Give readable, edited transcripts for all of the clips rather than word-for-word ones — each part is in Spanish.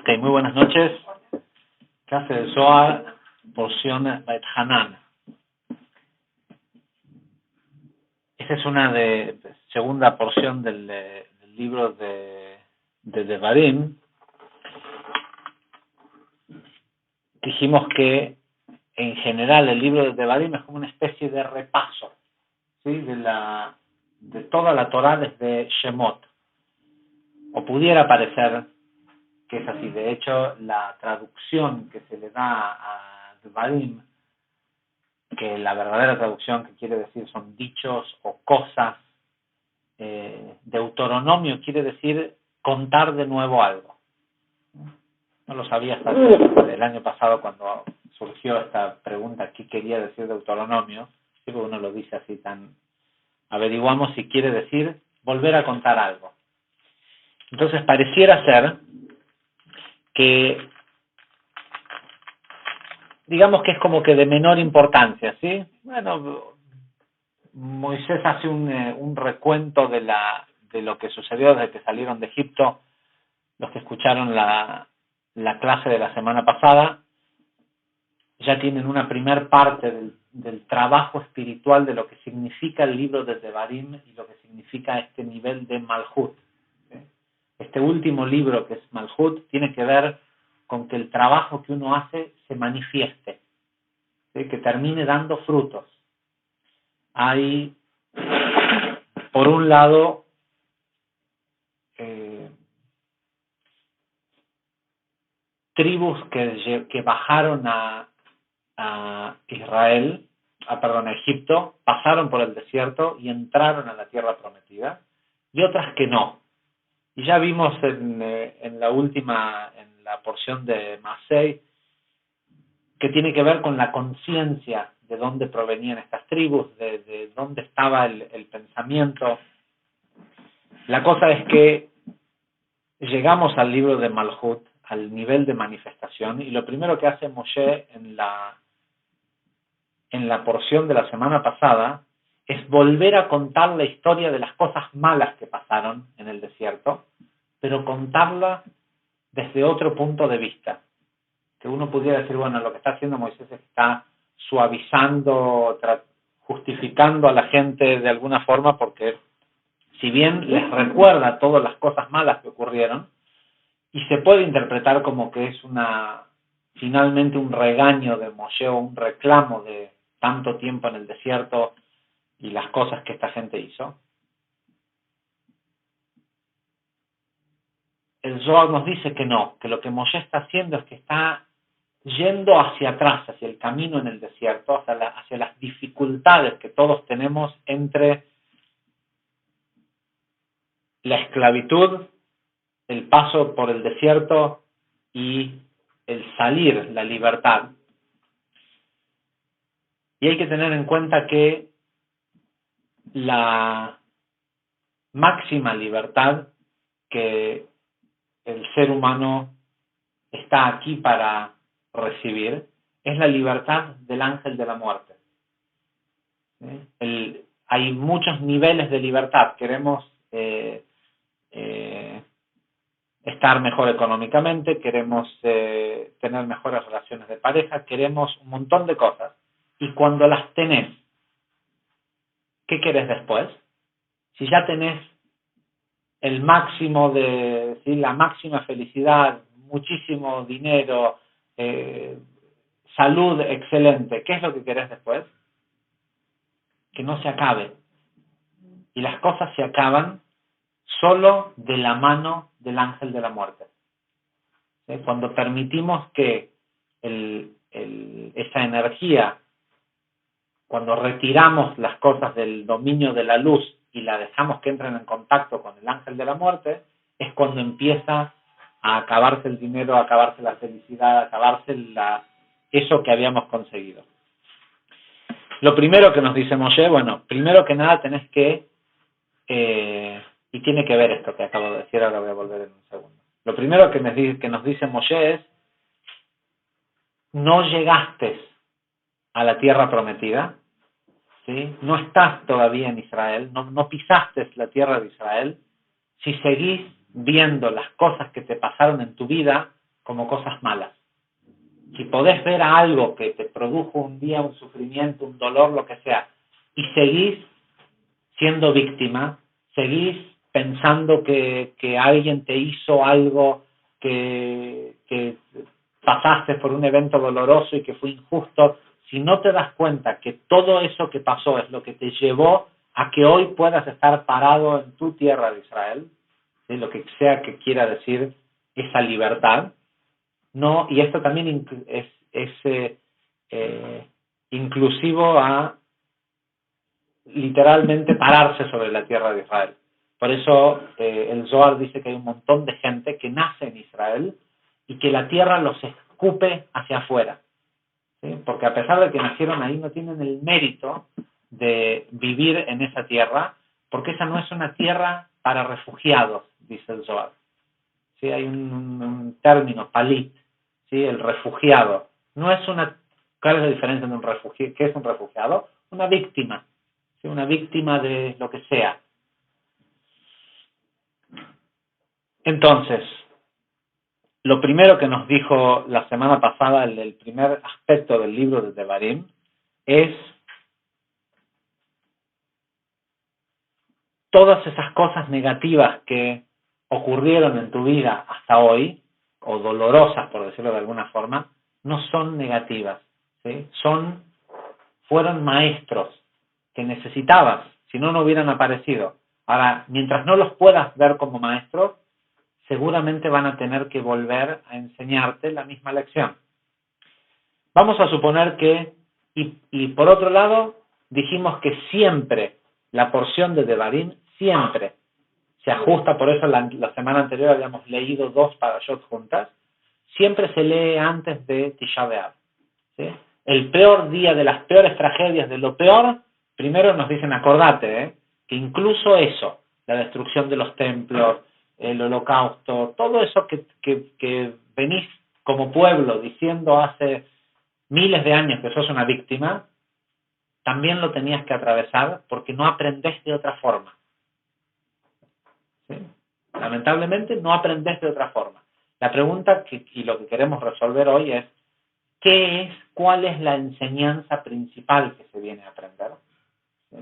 Ok, muy buenas noches. Clase de Zohar, porción Beit Hanan. Esta es una segunda porción del libro de Devarim. Dijimos que en general el libro de Devarim es como una especie de repaso, ¿sí? de toda la Torá desde Shemot. O pudiera parecer que es así. De hecho, la traducción que se le da a Devarim, que la verdadera traducción que quiere decir son dichos o cosas, Deuteronomio quiere decir contar de nuevo algo. No lo sabía hasta el año pasado cuando surgió esta pregunta, ¿qué quería decir Deuteronomio? Siempre uno lo dice así tan... Averiguamos si quiere decir volver a contar algo. Entonces pareciera ser que, digamos que es como que de menor importancia, ¿sí? Bueno, Moisés hace un recuento de lo que sucedió desde que salieron de Egipto. Los que escucharon la clase de la semana pasada ya tienen una primer parte del trabajo espiritual de lo que significa el libro de Devarim y lo que significa este nivel de Malhut. ¿Sí? Este último libro, que es Malhut, tiene que ver con que el trabajo que uno hace se manifieste, ¿sí? Que termine dando frutos. Hay, por un lado, tribus que bajaron a Israel, a Egipto, pasaron por el desierto y entraron a la tierra prometida, y otras que no. Y ya vimos en la porción de Masei, que tiene que ver con la conciencia de dónde provenían estas tribus, de dónde estaba el pensamiento. La cosa es que llegamos al libro de Malhut, al nivel de manifestación, y lo primero que hace Moshe en la porción de la semana pasada es volver a contar la historia de las cosas malas que pasaron en el desierto, pero contarla desde otro punto de vista. Que uno pudiera decir, bueno, lo que está haciendo Moisés es que está suavizando, justificando a la gente de alguna forma, porque si bien les recuerda todas las cosas malas que ocurrieron, y se puede interpretar como que es finalmente un regaño de Moshe o un reclamo de tanto tiempo en el desierto y las cosas que esta gente hizo. El Zohar nos dice que no, que lo que Moshe está haciendo es que está yendo hacia atrás, hacia el camino en el desierto, hacia las dificultades que todos tenemos entre la esclavitud, el paso por el desierto y el salir, la libertad. Y hay que tener en cuenta que la máxima libertad que el ser humano está aquí para recibir es la libertad del ángel de la muerte. Hay muchos niveles de libertad. Queremos estar mejor económicamente, queremos tener mejores relaciones de pareja, queremos un montón de cosas. Y cuando las tenés, ¿qué querés después? Si ya tenés el máximo ¿sí? La máxima felicidad, muchísimo dinero, salud excelente, ¿qué es lo que querés después? Que no se acabe. Y las cosas se acaban solo de la mano del ángel de la muerte. ¿Sí? Cuando permitimos que esa energía, cuando retiramos las cosas del dominio de la luz y la dejamos que entren en contacto con el ángel de la muerte, es cuando empieza a acabarse el dinero, a acabarse la felicidad, a acabarse eso que habíamos conseguido. Lo primero que nos dice Moshe, bueno, primero que nada tenés que, y tiene que ver esto que acabo de decir, ahora voy a volver en un segundo. Lo primero que nos dice Moshe es, no llegaste a la tierra prometida, ¿sí? No estás todavía en Israel, no pisaste la tierra de Israel. Si seguís viendo las cosas que te pasaron en tu vida, como cosas malas. Si podés ver algo que te produjo un día un sufrimiento, un dolor, lo que sea, y seguís siendo víctima, seguís pensando que alguien te hizo algo, que pasaste por un evento doloroso y que fue injusto, si no te das cuenta que todo eso que pasó es lo que te llevó a que hoy puedas estar parado en tu tierra de Israel, ¿sí? Lo que sea que quiera decir esa libertad, no, y esto también es inclusivo a literalmente pararse sobre la tierra de Israel. Por eso el Zohar dice que hay un montón de gente que nace en Israel y que la tierra los escupe hacia afuera, ¿sí? Porque a pesar de que nacieron ahí, no tienen el mérito de vivir en esa tierra, porque esa no es una tierra para refugiados, dice el Zohar. ¿Sí? Hay un término, palit, ¿sí? El refugiado. No es una... ¿Cuál es la diferencia de un refugiado? ¿Qué es un refugiado? Una víctima. ¿Sí? Una víctima de lo que sea. Entonces, lo primero que nos dijo la semana pasada, el primer aspecto del libro de Devarim, es todas esas cosas negativas que ocurrieron en tu vida hasta hoy, o dolorosas, por decirlo de alguna forma, no son negativas, ¿sí? Fueron maestros que necesitabas, si no, no hubieran aparecido. Ahora, mientras no los puedas ver como maestros, seguramente van a tener que volver a enseñarte la misma lección. Vamos a suponer que, y por otro lado, dijimos que siempre la porción de Devarim, siempre se ajusta, por eso la semana anterior habíamos leído 2 parashot juntas, siempre se lee antes de Tisha B'Av, ¿sí? El peor día de las peores tragedias, de lo peor, primero nos dicen, acordate, que incluso eso, la destrucción de los templos, el holocausto, todo eso que venís como pueblo diciendo hace miles de años que sos una víctima, también lo tenías que atravesar porque no aprendés de otra forma. ¿Sí? Lamentablemente no aprendés de otra forma. La pregunta y lo que queremos resolver hoy es, ¿cuál es la enseñanza principal que se viene a aprender? ¿Sí?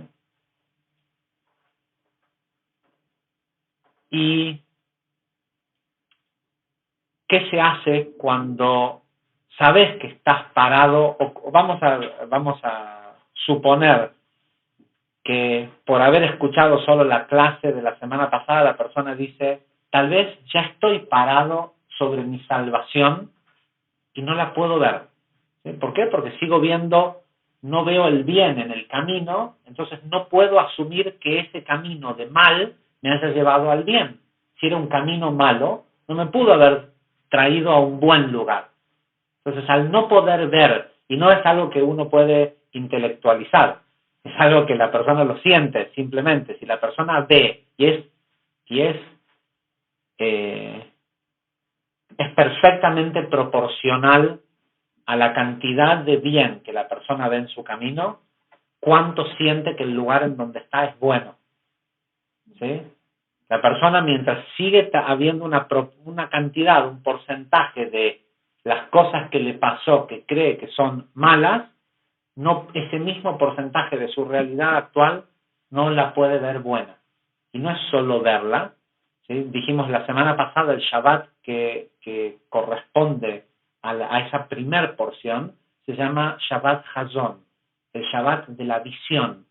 ¿Y qué se hace cuando sabes que estás parado? O vamos a suponer que por haber escuchado solo la clase de la semana pasada, la persona dice, tal vez ya estoy parado sobre mi salvación y no la puedo ver. ¿Sí? ¿Por qué? Porque no veo el bien en el camino, entonces no puedo asumir que ese camino de mal me haya llevado al bien. Si era un camino malo, no me pudo haber traído a un buen lugar. Entonces, al no poder ver, y no es algo que uno puede intelectualizar, es algo que la persona lo siente simplemente. Si la persona ve es perfectamente proporcional a la cantidad de bien que la persona ve en su camino, cuánto siente que el lugar en donde está es bueno. ¿Sí? La persona, mientras sigue habiendo una cantidad, un porcentaje de las cosas que le pasó que cree que son malas, ese mismo porcentaje de su realidad actual no la puede ver buena. Y no es solo verla, ¿sí? Dijimos la semana pasada el Shabbat que corresponde a esa primer porción, se llama Shabbat Hazon, el Shabbat de la visión,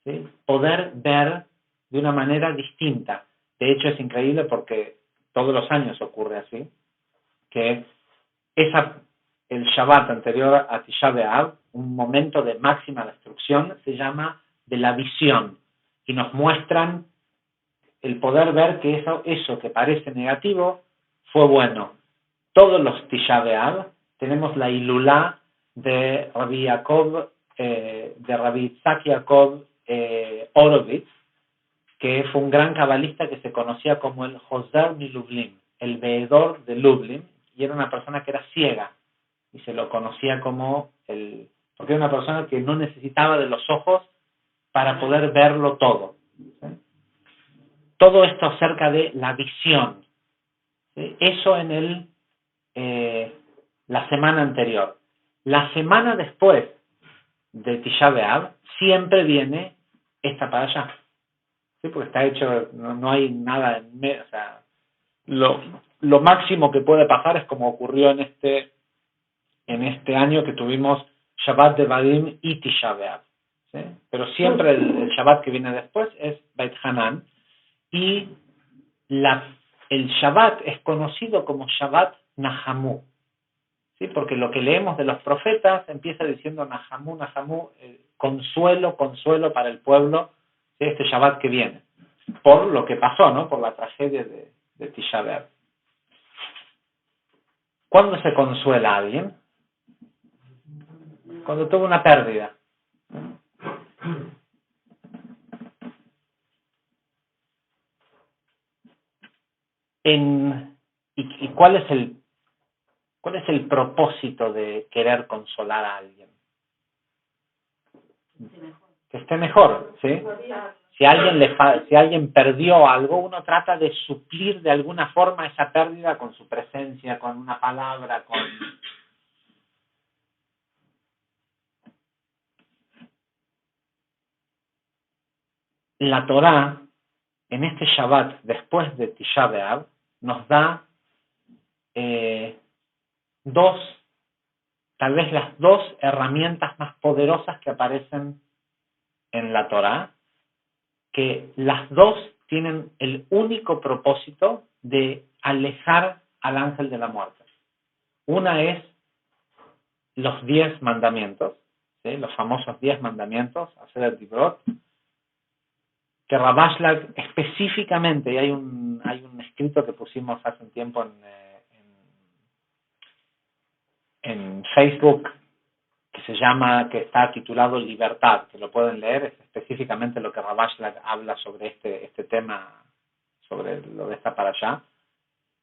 ¿sí? Poder ver de una manera distinta. De hecho es increíble porque todos los años ocurre así, que el Shabbat anterior a Tisha B'Av, un momento de máxima destrucción, se llama de la visión, y nos muestran el poder ver que eso que parece negativo fue bueno. Todos los Tisha B'Av tenemos la Ilulá de Rabbi Yitzhak Yaakov Horovitz, que fue un gran cabalista que se conocía como el Joser mi Lublin, el veedor de Lublin, y era una persona que era ciega, y se lo conocía como porque era una persona que no necesitaba de los ojos para poder verlo todo. ¿Sí? Todo esto acerca de la visión. ¿Sí? Eso en el la semana anterior. La semana después de Tisha B'Av siempre viene esta para allá. ¿Sí? Porque está hecho, no hay nada en medio, o sea, lo máximo que puede pasar es como ocurrió en este año que tuvimos Shabbat de Vadim y Tisha B'Av. ¿Sí? Pero siempre el Shabbat que viene después es Beit Hanan, y el Shabbat es conocido como Shabbat Nahamu. ¿Sí? Porque lo que leemos de los profetas empieza diciendo Nahamu, Nahamu, consuelo, consuelo para el pueblo de este Shabbat que viene, por lo que pasó, ¿no? Por la tragedia de Tisha B'Av. ¿Cuándo se consuela a alguien? Cuando tuvo una pérdida. ¿Y cuál es el propósito de querer consolar a alguien? Que esté mejor, ¿sí? Si alguien perdió algo, uno trata de suplir de alguna forma esa pérdida con su presencia, con una palabra, con... La Torá, en este Shabbat, después de Tisha B'Av, nos da tal vez las dos herramientas más poderosas que aparecen en la Torá, que las dos tienen el único propósito de alejar al ángel de la muerte. Una es los 10 mandamientos, ¿sí? Los famosos 10 mandamientos, hacer el Dibrot, que Rabashlag específicamente, y hay un escrito que pusimos hace un tiempo en Facebook, que está titulado Libertad, que lo pueden leer, es específicamente lo que Rabashlag habla sobre este tema, sobre lo de esta parashá,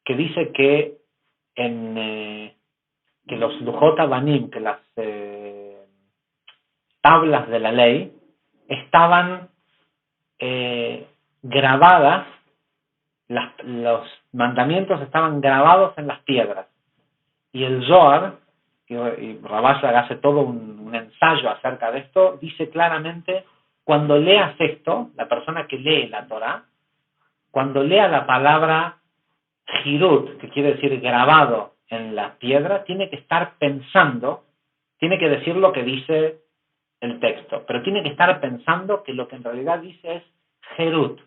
que dice que que los Lujot Abanim, que las tablas de la ley, estaban grabadas, los mandamientos estaban grabados en las piedras. Y el Zohar, y Rabashlag hace todo un ensayo acerca de esto, dice claramente, cuando leas esto, la persona que lee la Torah, cuando lea la palabra Hirut, que quiere decir grabado en la piedra, tiene que estar pensando, tiene que decir lo que dice el texto, pero tiene que estar pensando que lo que en realidad dice es Herut,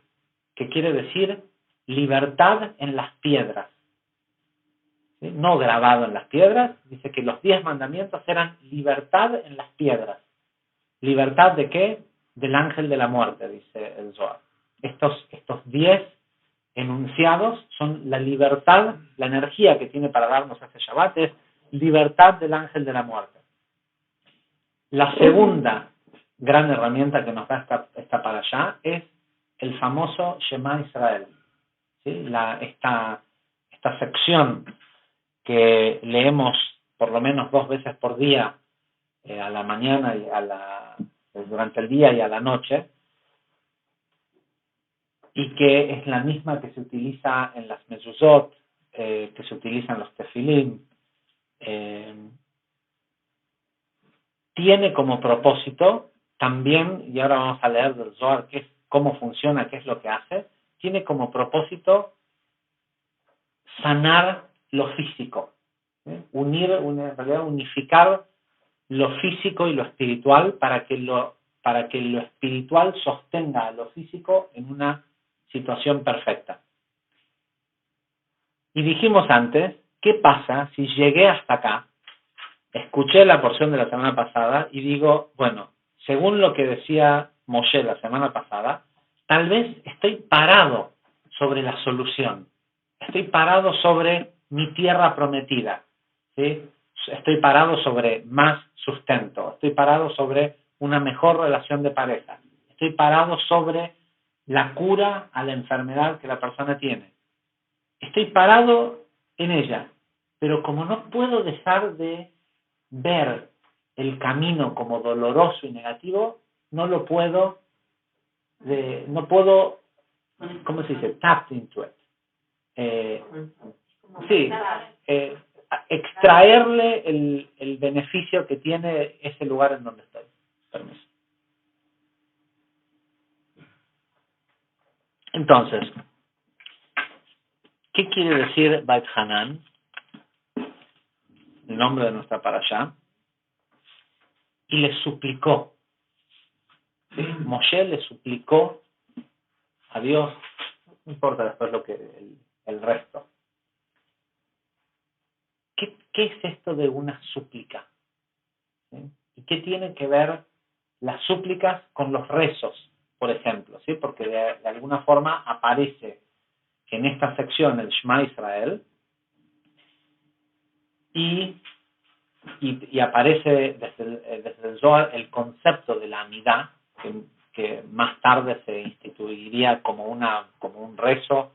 que quiere decir libertad en las piedras. ¿Sí? No grabado en las piedras, dice que los 10 mandamientos eran libertad en las piedras. ¿Libertad de qué? Del ángel de la muerte, dice el Zohar. Estos 10 enunciados son la libertad, la energía que tiene para darnos este Shabbat es libertad del ángel de la muerte. La segunda gran herramienta que nos da esta parashá es el famoso Shema Israel. ¿Sí? Esta sección que leemos por lo menos 2 veces por día, a la mañana y durante el día y a la noche, y que es la misma que se utiliza en las mezuzot, que se utiliza en los tefilim, tiene como propósito también, y ahora vamos a leer del Zohar cómo funciona, qué es lo que hace, tiene como propósito sanar lo físico, en realidad unificar lo físico y lo espiritual para que lo espiritual sostenga a lo físico en una situación perfecta. Y dijimos antes, ¿qué pasa si llegué hasta acá, escuché la porción de la semana pasada y digo, bueno, según lo que decía Moshe la semana pasada, tal vez estoy parado sobre la solución, estoy parado sobre mi tierra prometida, ¿sí? Estoy parado sobre más sustento, estoy parado sobre una mejor relación de pareja, estoy parado sobre la cura a la enfermedad que la persona tiene. Estoy parado en ella, pero como no puedo dejar de ver el camino como doloroso y negativo, no puedo, ¿cómo se dice? Tap into it. Sí, extraerle el beneficio que tiene ese lugar en donde estoy. Permiso. Entonces, ¿qué quiere decir Beit Hanan? El nombre de nuestra parashá. Y le suplicó. ¿Sí? Moshe le suplicó a Dios. No importa después lo que el resto. ¿Qué es esto de una súplica? ¿Sí? ¿Y qué tiene que ver las súplicas con los rezos, por ejemplo? ¿Sí? Porque de alguna forma aparece en esta sección el Shema Israel y aparece desde el Zohar el concepto de la amidad, que más tarde se instituiría como un rezo,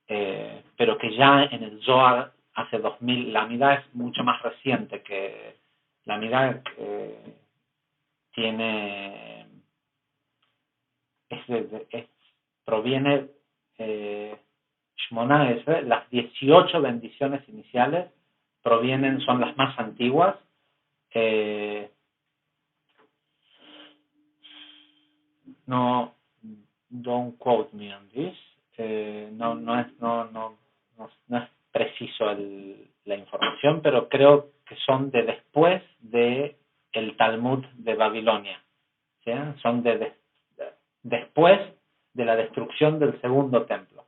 pero que ya en el Zohar hace 2000, la amidad es mucho más reciente que la amidad tiene proviene Shmona Esre, las 18 bendiciones iniciales son las más antiguas. No, don't quote me on this. No es preciso la información, pero creo que son de después de el Talmud de Babilonia. ¿Sí? Son después de la destrucción del segundo templo.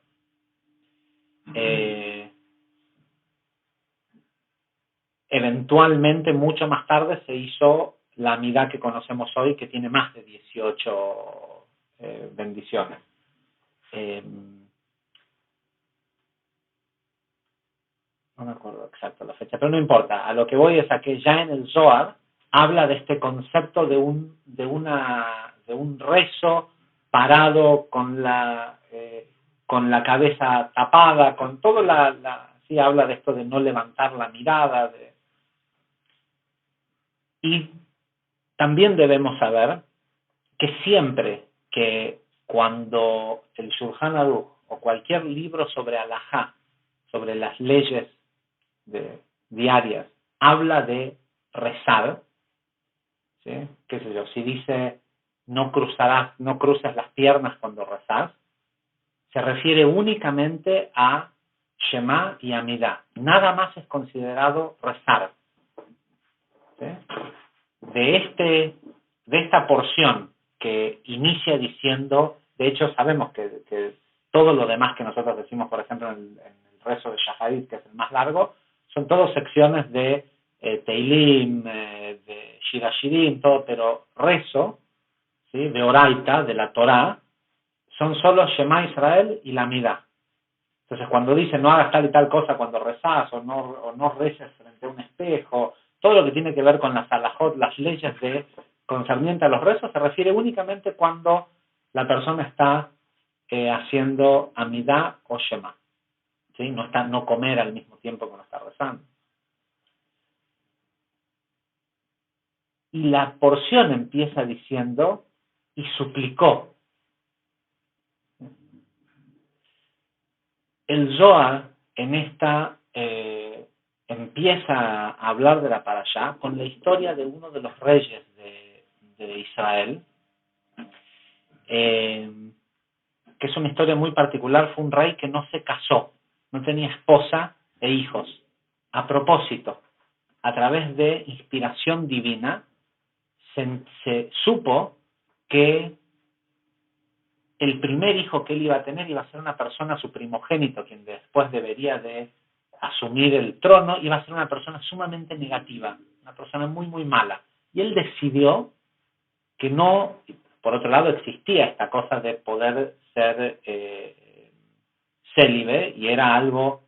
Eventualmente, mucho más tarde, se hizo la amidad que conocemos hoy, que tiene más de 18 bendiciones. No me acuerdo exacto la fecha, pero no importa. A lo que voy es a que ya en el Zohar habla de este concepto de un rezo parado con la cabeza tapada, con todo sí habla de esto de no levantar la mirada. Y también debemos saber que siempre que cuando el Shulchan Aruch o cualquier libro sobre halajá, sobre las leyes diarias, habla de rezar, ¿sí? Qué sé yo, si dice no cruces las piernas cuando rezas, se refiere únicamente a Shema y Amidá. Nada más es considerado rezar. ¿Sí? De esta porción que inicia diciendo, de hecho sabemos que todo lo demás que nosotros decimos, por ejemplo, en el rezo de Shaharit, que es el más largo, son todas secciones de Teilim, de Shira Shirim, todo, pero rezo, ¿sí? De Oraita, de la Torá, son solo Shema Israel y la Amidá. Entonces, cuando dice no hagas tal y tal cosa cuando rezás, o no reces frente a un espejo, todo lo que tiene que ver con las halajot, las leyes concernientes a los rezos, se refiere únicamente cuando la persona está haciendo amidá o shema. ¿Sí? No comer al mismo tiempo que uno está rezando. Y la porción empieza diciendo, y suplicó. El Zohar en esta empieza a hablar de la parashá con la historia de uno de los reyes de Israel, que es una historia muy particular. Fue un rey que no se casó, no tenía esposa e hijos. A propósito, a través de inspiración divina, se supo que el primer hijo que él iba a tener iba a ser una persona, su primogénito, quien después debería de asumir el trono, iba a ser una persona sumamente negativa, una persona muy, muy mala. Y él decidió que no, por otro lado existía esta cosa de poder ser célibe, y era algo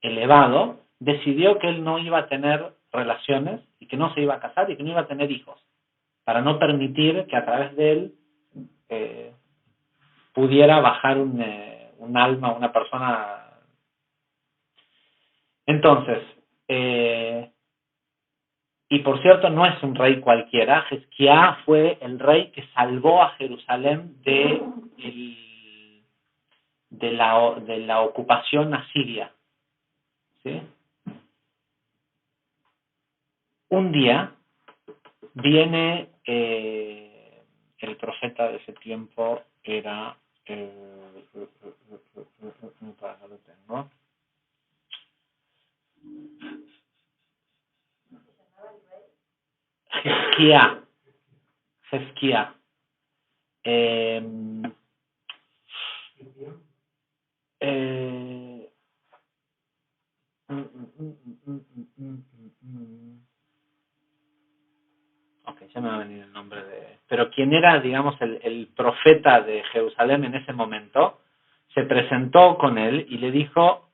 elevado, decidió que él no iba a tener relaciones, y que no se iba a casar, y que no iba a tener hijos, para no permitir que a través de él pudiera bajar un alma, una persona. Entonces, y por cierto, no es un rey cualquiera. Hezquías fue el rey que salvó a Jerusalén de la ocupación asiria. ¿Sí? Un día viene el profeta de ese tiempo, era, acá lo tengo, Jezquía. Jezquía. Eh, ok, ya me va a venir el nombre de... Pero quien era, digamos, el profeta de Jerusalén en ese momento, se presentó con él y le dijo,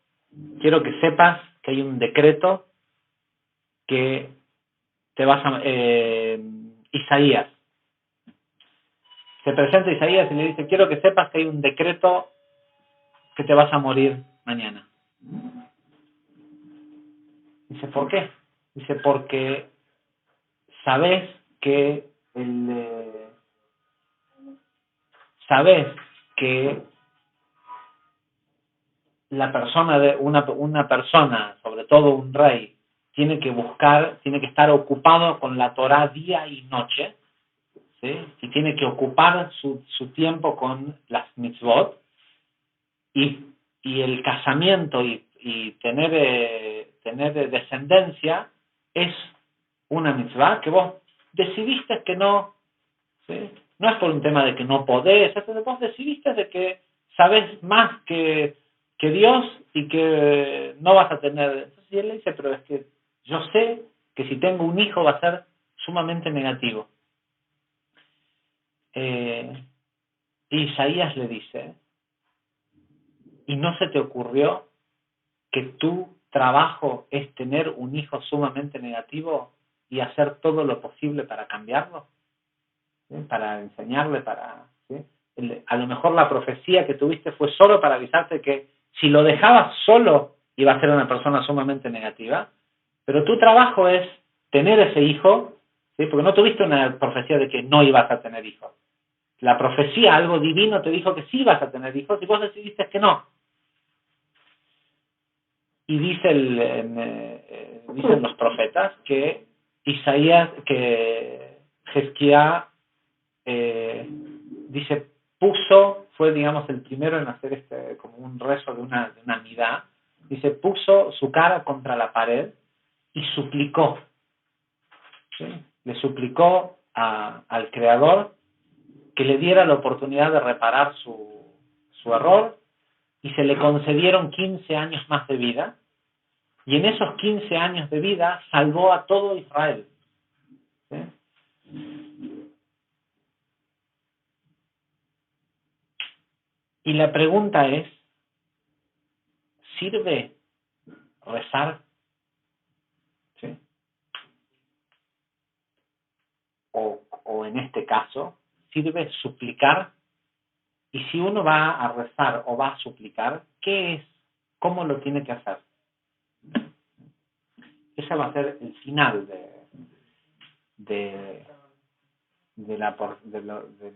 quiero que sepas que hay un decreto que te vas a... Isaías. Se presenta Isaías y le dice, quiero que sepas que hay un decreto que te vas a morir mañana. Dice, ¿por qué? Dice, porque sabes que sabes que la persona de una persona, sobre todo un rey, tiene que buscar, tiene que estar ocupado con la Torá día y noche, ¿sí? Y tiene que ocupar su tiempo con las mitzvot, y el casamiento y tener descendencia es una mitzvah que vos decidiste que no, ¿sí? No es por un tema de que no podés, vos decidiste de que sabés más que Dios y que no vas a tener. Entonces y él le dice, pero es que yo sé que si tengo un hijo va a ser sumamente negativo. Isaías le dice, ¿y no se te ocurrió que tu trabajo es tener un hijo sumamente negativo y hacer todo lo posible para cambiarlo? ¿Sí? Para enseñarle, ¿sí? A lo mejor la profecía que tuviste fue solo para avisarte que si lo dejabas solo iba a ser una persona sumamente negativa, pero tu trabajo es tener ese hijo, ¿sí? Porque no tuviste una profecía de que no ibas a tener hijos. La profecía, algo divino, te dijo que sí ibas a tener hijos y vos decidiste que no. Y dicen los profetas que Isaías, que Jezquía dice, fue digamos el primero en hacer como un rezo de una midá, dice, puso su cara contra la pared y suplicó, ¿sí? Le suplicó al Creador que le diera la oportunidad de reparar su error, y se le concedieron 15 años más de vida, y en esos 15 años de vida salvó a todo Israel, ¿sí? Y la pregunta es, ¿sirve rezar? ¿Sí? O en este caso, ¿sirve suplicar? Y si uno va a rezar o va a suplicar, ¿qué es? ¿Cómo lo tiene que hacer? Ese va a ser el final de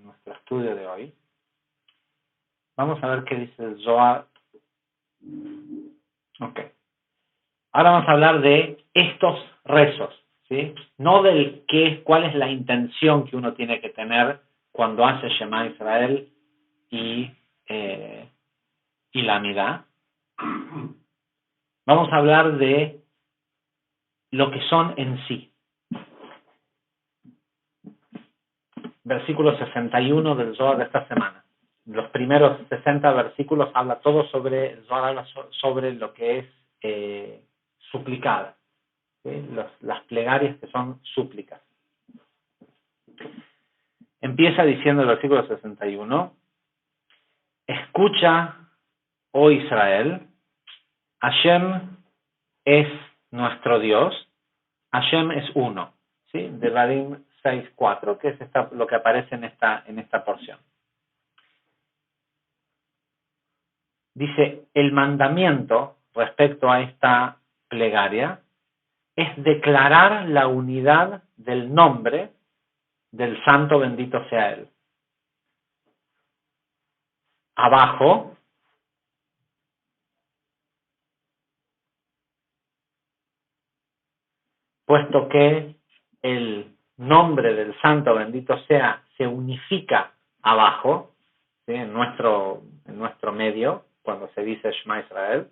nuestro estudio de hoy. Vamos a ver qué dice el Zohar. Ok. Ahora vamos a hablar de estos rezos, ¿sí? No del cuál es la intención que uno tiene que tener cuando hace Shema Israel y la Midá. Vamos a hablar de lo que son en sí. Versículo 61 del Zohar de esta semana. Los primeros 60 versículos habla todo sobre, el Zohar habla sobre lo que es suplicar, ¿sí? Las plegarias que son súplicas. Empieza diciendo el versículo 61, escucha, oh Israel, Hashem es nuestro Dios, Hashem es uno, ¿sí? Devarim 6:4, que es lo que aparece en esta porción. Dice, el mandamiento respecto a esta plegaria es declarar la unidad del nombre del santo bendito sea él. Abajo, puesto que el nombre del santo bendito sea se unifica abajo, ¿sí? en nuestro medio, cuando se dice Shema Israel,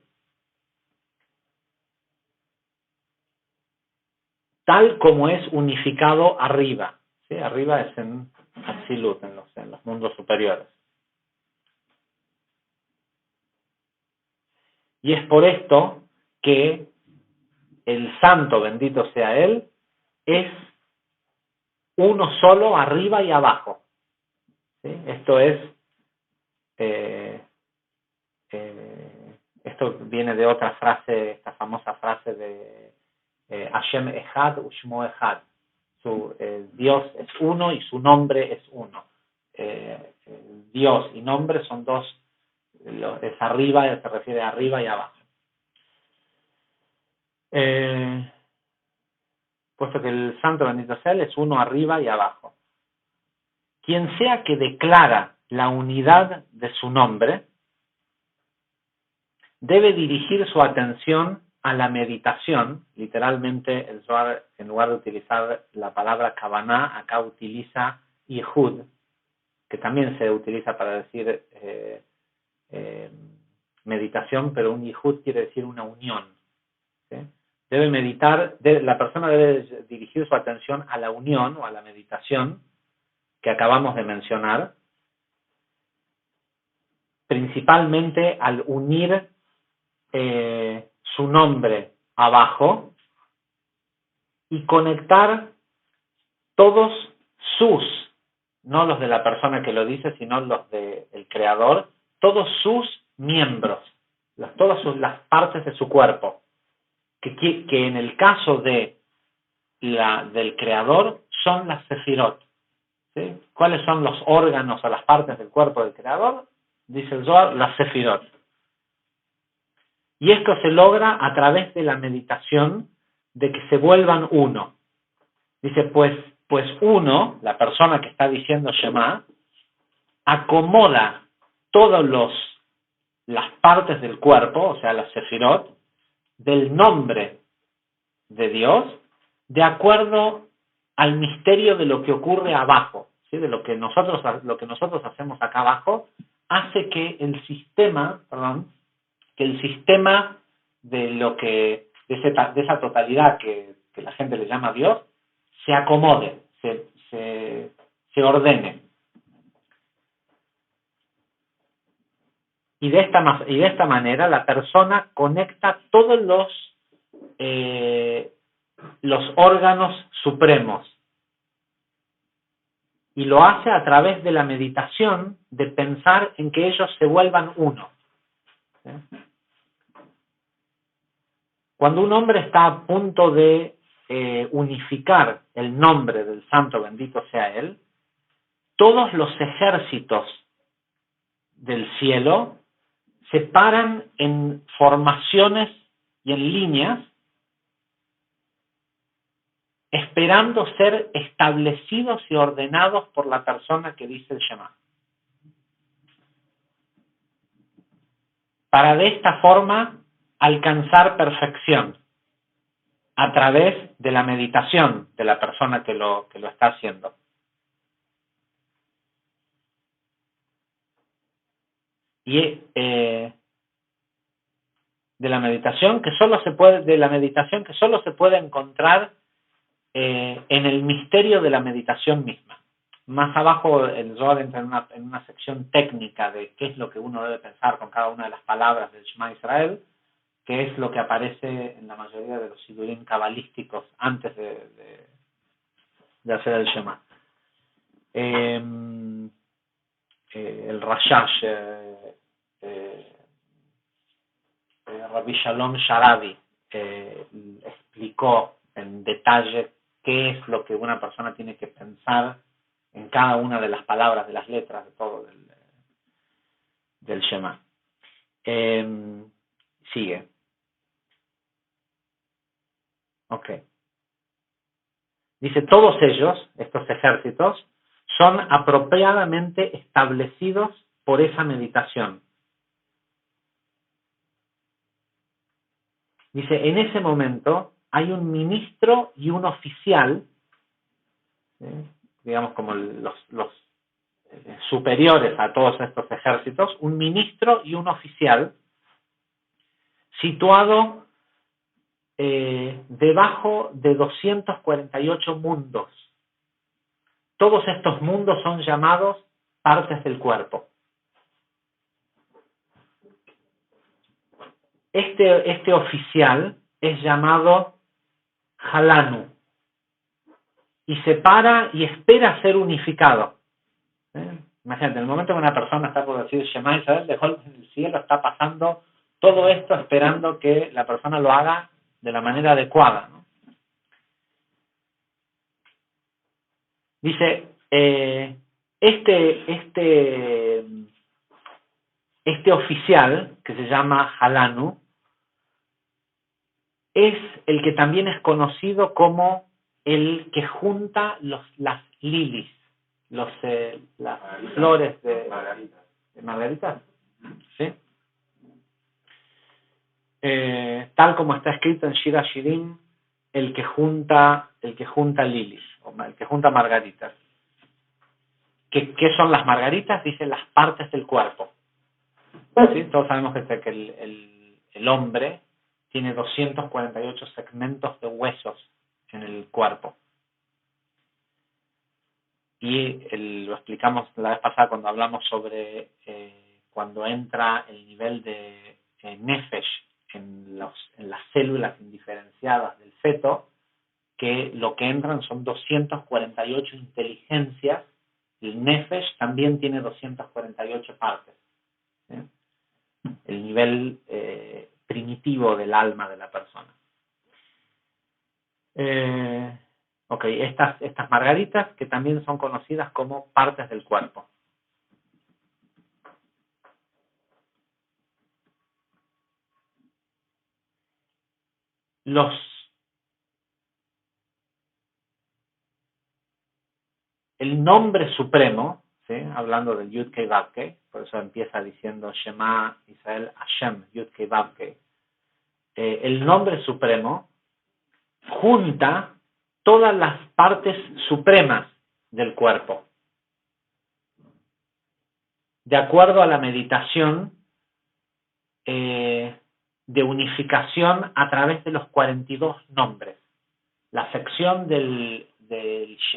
tal como es unificado arriba. ¿Sí? Arriba es en Atzilut, en los mundos superiores. Y es por esto que el santo, bendito sea él, es uno solo arriba y abajo. ¿Sí? Esto es, esto viene de otra frase, esta famosa frase de Hashem Echad Ushmo Echad. Dios es uno y su nombre es uno. Dios y nombre son dos, es arriba, se refiere a arriba y abajo. Puesto que el santo bendito sea él es uno arriba y abajo. Quien sea que declara la unidad de su nombre, debe dirigir su atención a la meditación. Literalmente, el Zohar, en lugar de utilizar la palabra Kavaná, acá utiliza Yehud, que también se utiliza para decir meditación, pero un Yehud quiere decir una unión. ¿Sí? Debe meditar, la persona debe dirigir su atención a la unión o a la meditación que acabamos de mencionar, principalmente al unir su nombre abajo y conectar todos sus, no los de la persona que lo dice, sino los del creador, todos sus miembros, todas las partes de su cuerpo, que en el caso del creador son las sefirot. ¿Sí? ¿Cuáles son los órganos o las partes del cuerpo del creador? Dice el Zohar, las sefirot. Y esto se logra a través de la meditación de que se vuelvan uno. Dice, pues uno, la persona que está diciendo Shema, acomoda todas las partes del cuerpo, o sea, las sefirot, del nombre de Dios, de acuerdo al misterio de lo que ocurre abajo, ¿sí? De lo que nosotros hacemos acá abajo, hace que el sistema de esa totalidad que la gente le llama Dios, se acomode, se ordene. Y de esta manera la persona conecta todos los órganos supremos. Y lo hace a través de la meditación de pensar en que ellos se vuelvan uno. ¿Sí? Cuando un hombre está a punto de unificar el nombre del santo bendito sea él, todos los ejércitos del cielo se paran en formaciones y en líneas, esperando ser establecidos y ordenados por la persona que dice el Shema. Para de esta forma alcanzar perfección a través de la meditación de la persona que lo está haciendo. Y de la meditación que solo se puede encontrar en el misterio de la meditación misma. Más abajo el Zohar entra en una sección técnica de qué es lo que uno debe pensar con cada una de las palabras del Shema Israel, que es lo que aparece en la mayoría de los sidurim cabalísticos antes de hacer el Shema. El Rashash, Rabbi Shalom Sharabi, explicó en detalle qué es lo que una persona tiene que pensar en cada una de las palabras, de las letras, de todo del Shema. Sigue. Ok. Dice, todos ellos, estos ejércitos, son apropiadamente establecidos por esa meditación. Dice, en ese momento, hay un ministro y un oficial, digamos como los superiores a todos estos ejércitos, un ministro y un oficial situado debajo de 248 mundos. Todos estos mundos son llamados partes del cuerpo. Este oficial es llamado Halanu y se para y espera ser unificado. Imagínate, en el momento que una persona está por decir Shema Israel, de golpe en el cielo está pasando todo esto esperando que la persona lo haga de la manera adecuada, ¿no? Dice, este oficial, que se llama Halanu, es el que también es conocido como el que junta las lilis, las flores de margaritas, ¿sí? Tal como está escrito en Shira Shirim, el que junta lilis, o el que junta margaritas. ¿Qué son las margaritas? Dice las partes del cuerpo. ¿Sí? Todos sabemos que el hombre tiene 248 segmentos de huesos en el cuerpo. Y lo explicamos la vez pasada cuando hablamos sobre cuando entra el nivel de nefesh en las células indiferenciadas del feto, que lo que entran son 248 inteligencias. El nefesh también tiene 248 partes. ¿Sí? El nivel primitivo del alma de la persona. Ok, estas margaritas que también son conocidas como partes del cuerpo. El nombre supremo, ¿sí? Hablando del Yud Kei Vav Kei, por eso empieza diciendo Shema Israel Hashem Yud Kei Vav Kei. El nombre supremo junta todas las partes supremas del cuerpo. De acuerdo a la meditación de unificación a través de los 42 nombres. La sección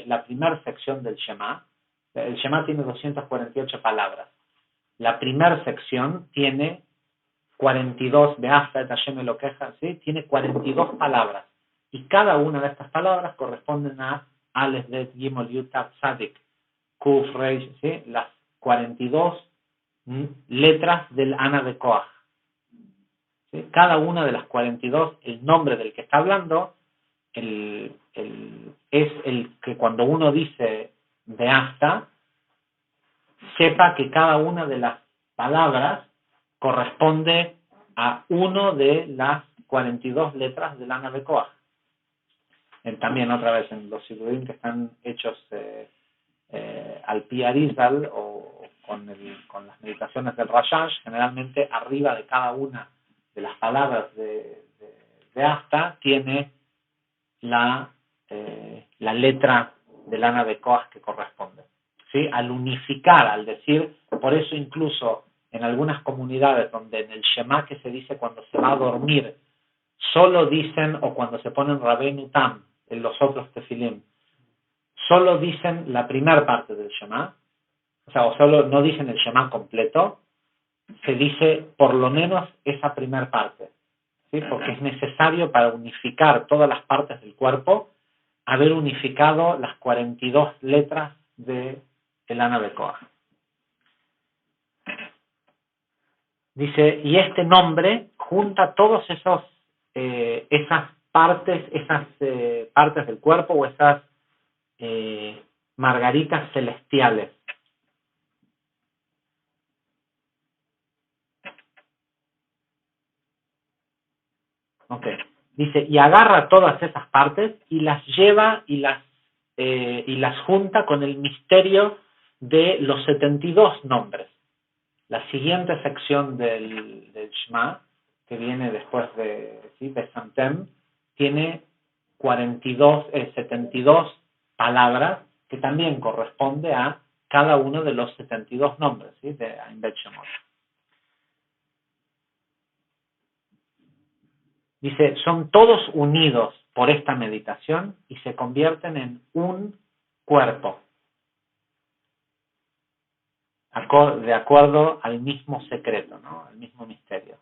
la primera sección del Shema, el Shema tiene 248 palabras. La primera sección tiene 42, Be'afta et Hashem Elokeja, ¿sí? Tiene 42 palabras. Y cada una de estas palabras corresponden a Aleph, Bet, Gimel, Yud, Tav, Tzadik, Kuf, Reish, ¿sí? Las 42 letras del Ana de Koach. ¿Sí? Cada una de las 42, el nombre del que está hablando, es el que cuando uno dice Be'afta, sepa que cada una de las palabras corresponde a uno de las 42 letras del Ana de Koach. También otra vez en los sidurim que están hechos al pi Arizal o con las meditaciones del Rashash, generalmente arriba de cada una de las palabras de Afta tiene la letra del Ana de Koach que corresponde. ¿Sí? Al unificar, al decir, por eso incluso en algunas comunidades donde en el Shema que se dice cuando se va a dormir, solo dicen, o cuando se ponen Rabbeinu Tam en los otros tefilim, solo dicen la primera parte del Shema, o solo no dicen el Shema completo, se dice por lo menos esa primera parte, ¿sí? Porque es necesario para unificar todas las partes del cuerpo, haber unificado las 42 letras de el Ana de Koach. Dice, y este nombre junta todos esas partes del cuerpo o esas margaritas celestiales. Ok. Dice, y agarra todas esas partes y las lleva y las junta con el misterio de los 72 nombres. La siguiente sección del Shema, que viene después de Santem, tiene 72 palabras que también corresponde a cada uno de los 72 nombres, ¿sí? De Ain Bet Shemot. Dice, son todos unidos por esta meditación y se convierten en un cuerpo, de acuerdo al mismo secreto, ¿no? Al mismo misterio.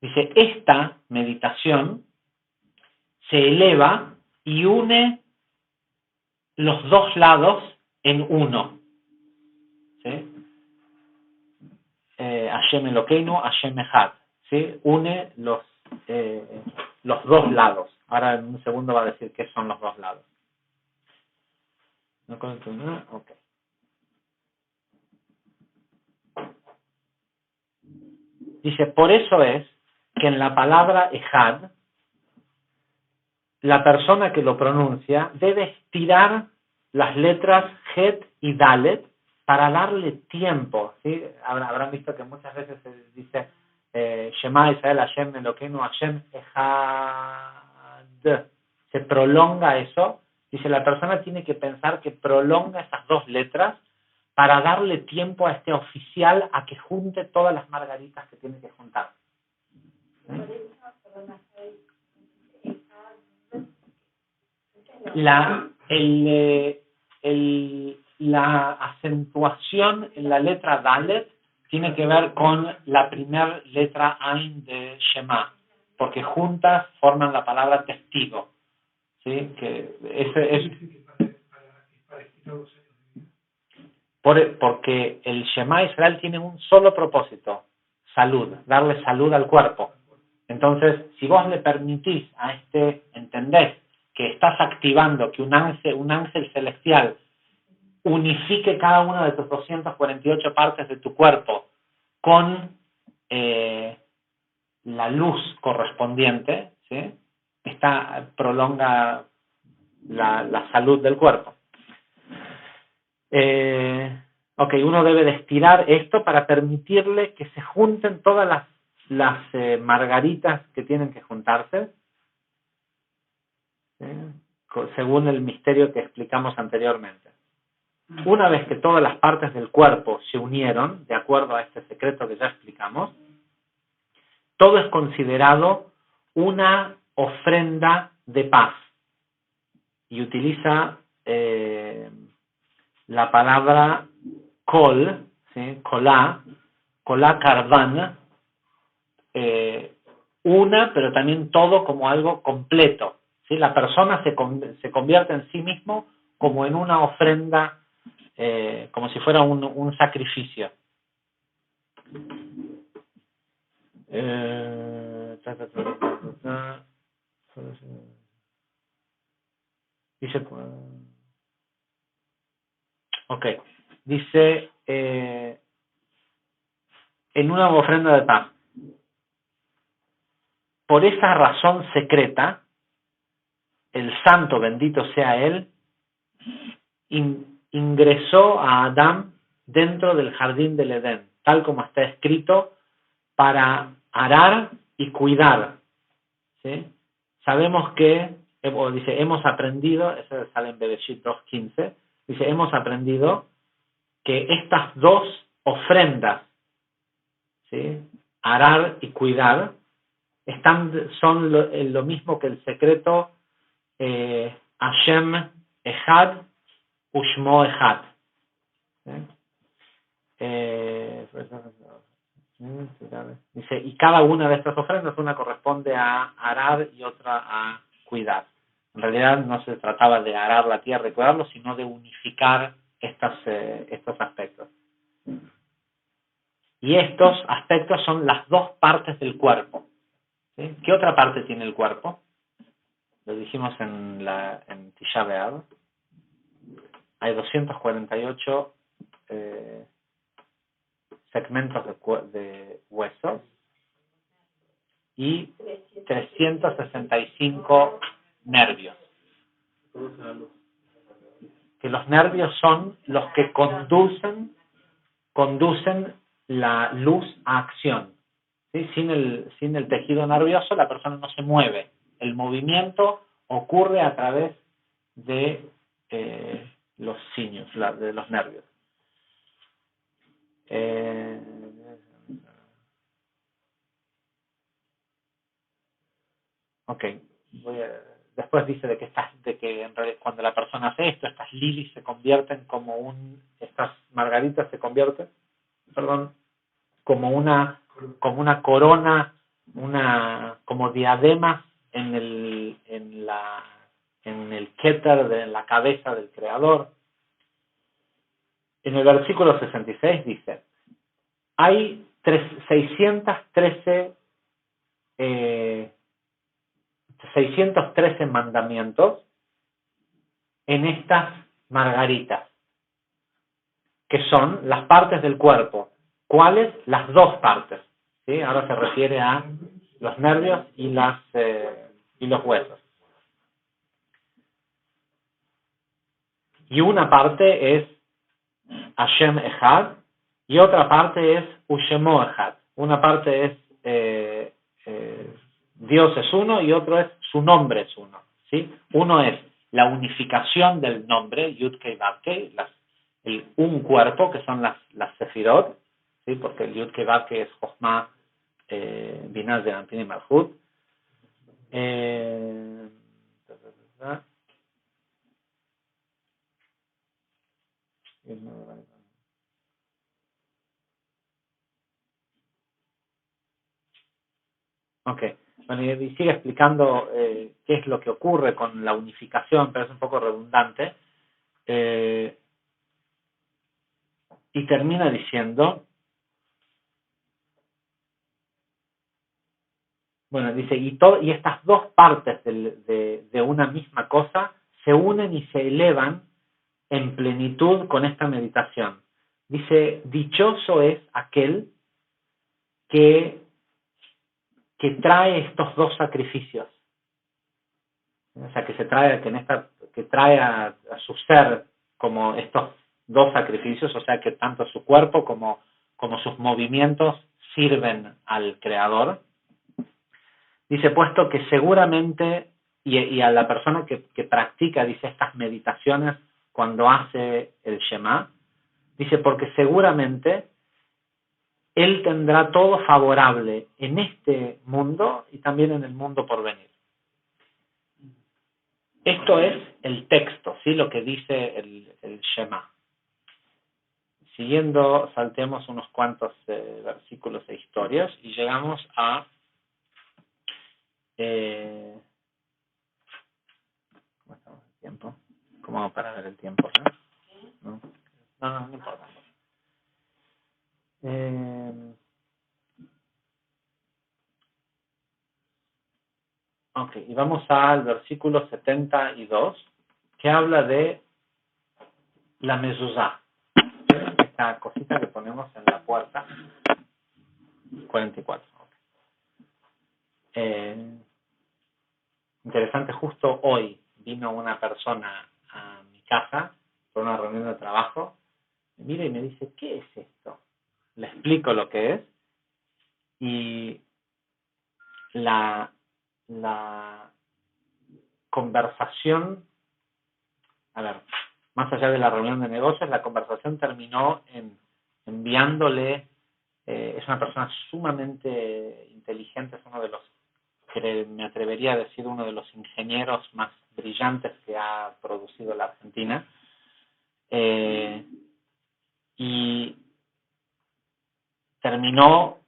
Dice, esta meditación se eleva y une los dos lados en uno. ¿Sí? Hashem Elokeinu, Hashem Echad. ¿Sí? Une los dos lados. Ahora en un segundo va a decir qué son los dos lados. ¿No conozco nada? Ok. Dice, por eso es que en la palabra Echad, la persona que lo pronuncia debe estirar las letras Het y Dalet para darle tiempo. ¿Sí? Habrán visto que muchas veces se dice Shema Israel, Hashem Elokeinu, Hashem Echad. Se prolonga eso. Dice, la persona tiene que pensar que prolonga esas dos letras para darle tiempo a este oficial a que junte todas las margaritas que tiene que juntar. La acentuación en la letra Dalet tiene que ver con la primera letra Ain de Shema, porque juntas forman la palabra testigo. ¿Sí? Que porque el Shema Israel tiene un solo propósito, salud, darle salud al cuerpo. Entonces, si vos le permitís a entendés que estás activando que un ángel celestial unifique cada una de tus 248 partes de tu cuerpo con la luz correspondiente, ¿sí? Prolonga la salud del cuerpo. Uno debe de estirar esto para permitirle que se junten todas las margaritas que tienen que juntarse, según el misterio que explicamos anteriormente. Una vez que todas las partes del cuerpo se unieron, de acuerdo a este secreto que ya explicamos, todo es considerado una ofrenda de paz. Y utiliza la palabra kol, ¿sí? Kolá karvan, una, pero también todo como algo completo. ¿Sí? La persona se convierte en sí mismo como en una ofrenda, como si fuera un sacrificio. Dice, dice en una ofrenda de paz. Por esa razón secreta, el santo, bendito sea él, ingresó a Adán dentro del jardín del Edén, tal como está escrito, para arar y cuidar. ¿Sí? Sabemos que, dice, hemos aprendido, eso sale en Bereshit 2.15, dice, hemos aprendido que estas dos ofrendas, ¿sí? Arar y cuidar, son lo mismo que el secreto Hashem Echad Ushmo Echad. Dice, y cada una de estas ofrendas, una corresponde a arar y otra a cuidar. En realidad no se trataba de arar la tierra y cuidarlo, sino de unificar estos aspectos. Y estos aspectos son las dos partes del cuerpo. ¿Sí? ¿Qué otra parte tiene el cuerpo? Lo dijimos en Tisha B'Av. Hay 248 segmentos de huesos y 365 nervios. Que los nervios son los que conducen la luz a acción. ¿Sí? ¿sí? Sin el tejido nervioso la persona no se mueve. El movimiento ocurre a través de los sinews, de los nervios. Ok, después dice de que en realidad cuando la persona hace esto, estas lilies se convierten estas margaritas se convierten, perdón, como una corona, como diadema en el Keter, en la cabeza del creador. En el versículo 66 dice, hay 613 mandamientos en estas margaritas, que son las partes del cuerpo. ¿Cuáles? Las dos partes. ¿Sí? Ahora se refiere a los nervios y los huesos. Y una parte es Hashem Echad y otra parte es Ushemo Echad. Una parte es Dios es uno y otro es su nombre es uno. ¿Sí? Uno es la unificación del nombre, Yud-Kei Vav-Kei, un cuerpo, que son las Sefirot, ¿sí? Porque el Yud-Kei Vav-Kei es Jochma, Binah, Zeranpin y Malchut. Ok, bueno, y sigue explicando qué es lo que ocurre con la unificación, pero es un poco redundante. Y termina diciendo, bueno, dice, y estas dos partes de una misma cosa se unen y se elevan en plenitud con esta meditación. Dice, dichoso es aquel que trae estos dos sacrificios. O sea, que trae a su ser como estos dos sacrificios, o sea, que tanto su cuerpo como sus movimientos sirven al Creador. Dice, puesto que seguramente, y a la persona que practica, dice, estas meditaciones cuando hace el Shema, dice, porque seguramente él tendrá todo favorable en este mundo y también en el mundo por venir. Esto es el texto, ¿sí? Lo que dice el Shema. Siguiendo, saltemos unos cuantos versículos e historias y llegamos a ¿cómo estamos de tiempo? ¿Cómo vamos para ver el tiempo? No importa. Ok, y vamos al versículo 72, que habla de la mezuzá, esta cosita que ponemos en la puerta. 44. Interesante, justo hoy vino una persona a mi casa por una reunión de trabajo, me mira y me dice, ¿qué es esto? Le explico lo que es, y la conversación, a ver, más allá de la reunión de negocios, la conversación terminó en enviándole, es una persona sumamente inteligente, es uno de los, que me atrevería a decir, uno de los ingenieros más brillantes que ha producido la Argentina, y termino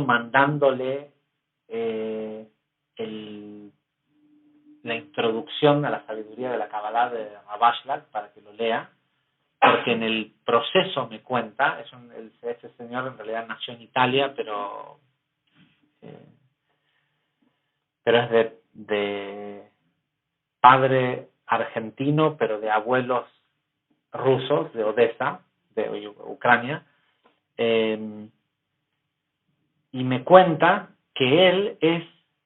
mandándole la introducción a la sabiduría de la Kabbalah de Rabashlag para que lo lea, porque en el proceso me cuenta, ese señor en realidad nació en Italia, pero es de padre argentino, pero de abuelos rusos, de Odessa, de Ucrania, y me cuenta que él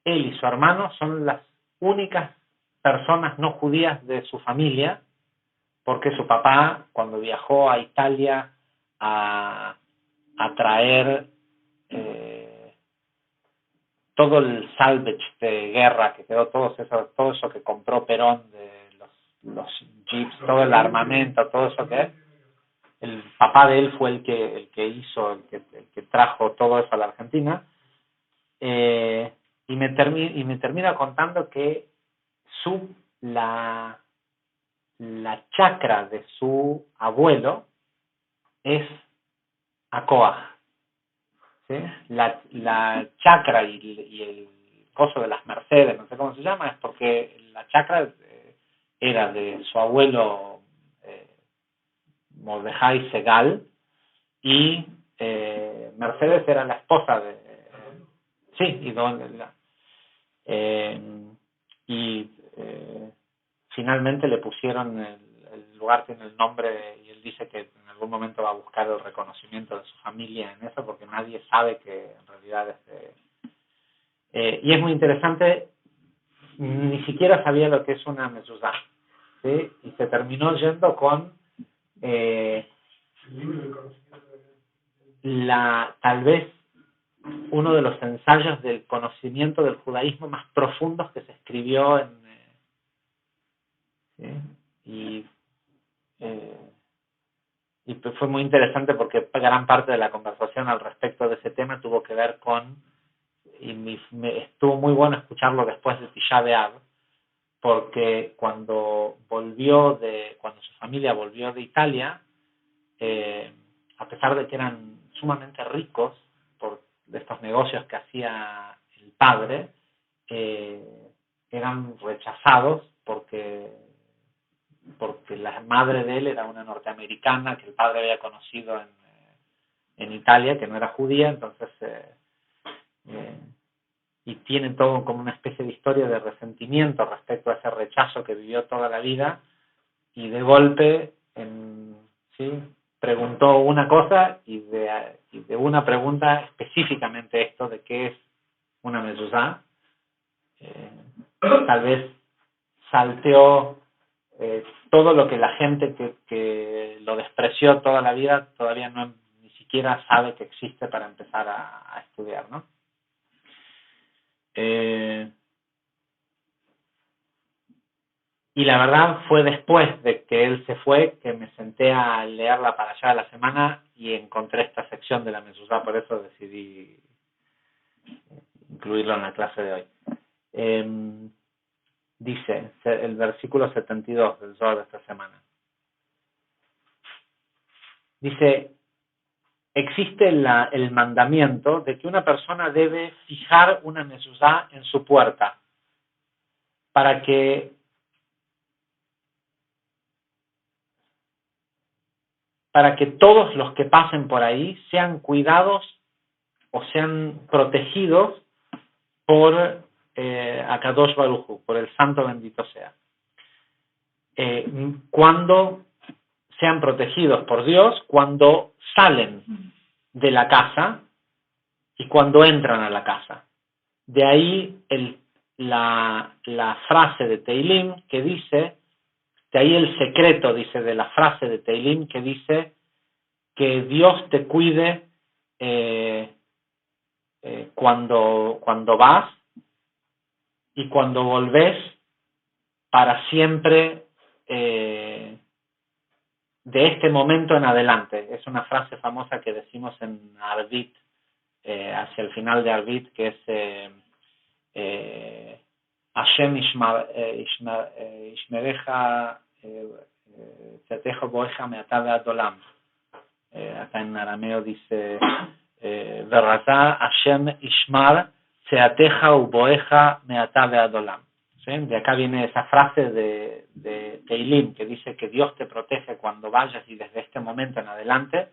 y su hermano son las únicas personas no judías de su familia, porque su papá, cuando viajó a Italia a traer todo el salvage de guerra que quedó, todo eso que compró Perón, de los jeeps, todo el armamento, todo eso que el papá de él fue el que hizo, el que trajo todo eso a la Argentina, y me termina contando que la chacra de su abuelo es Acoa, ¿sí? La chacra y el coso de las Mercedes, no sé cómo se llama, es porque la chacra era de su abuelo Mordejai Segal, y Mercedes era la esposa de... sí, finalmente le pusieron, el lugar tiene el nombre, y él dice que en algún momento va a buscar el reconocimiento de su familia en eso, porque nadie sabe que en realidad y es muy interesante, ni siquiera sabía lo que es una mezuzá, ¿sí? Y se terminó yendo con tal vez uno de los ensayos del conocimiento del judaísmo más profundos que se escribió ¿sí? Y pues fue muy interesante porque gran parte de la conversación al respecto de ese tema tuvo que ver con, y estuvo muy bueno escucharlo después de Tisha B'Av, porque cuando su familia volvió de Italia, a pesar de que eran sumamente ricos por estos negocios que hacía el padre, eran rechazados porque la madre de él era una norteamericana que el padre había conocido en Italia, que no era judía, entonces y tienen todo como una especie de historia de resentimiento respecto a ese rechazo que vivió toda la vida, y de golpe ¿sí? preguntó una cosa, y de una pregunta específicamente esto de qué es una mezuzá, tal vez salteó todo lo que la gente que lo despreció toda la vida todavía ni siquiera sabe que existe para empezar a estudiar, ¿no? Y la verdad fue después de que él se fue que me senté a leerla para allá de la semana y encontré esta sección de la mezuzá, por eso decidí incluirlo en la clase de hoy. Dice el versículo 72 del Zohar de esta semana. Dice, existe el mandamiento de que una persona debe fijar una mezuzá en su puerta para que todos los que pasen por ahí sean cuidados o sean protegidos por Akadosh Baruj Hu, por el Santo bendito sea. Cuando sean protegidos por Dios, cuando salen de la casa y cuando entran a la casa. De ahí la frase de Teilim que dice, de ahí el secreto, dice, de la frase de Teilim que dice que Dios te cuide cuando vas y cuando volvés para siempre de este momento en adelante. Es una frase famosa que decimos en Arvit, hacia el final de Arvit, que es Hashem Ishmereja Tzetejo Boeja Meatá Ve'adolam. Acá en arameo dice Verratá Hashem Ishmar Tzeateja Uboeja Meatá Ve'adolam. ¿Sí? De acá viene esa frase de Teilim que dice que Dios te protege cuando vayas y desde este momento en adelante,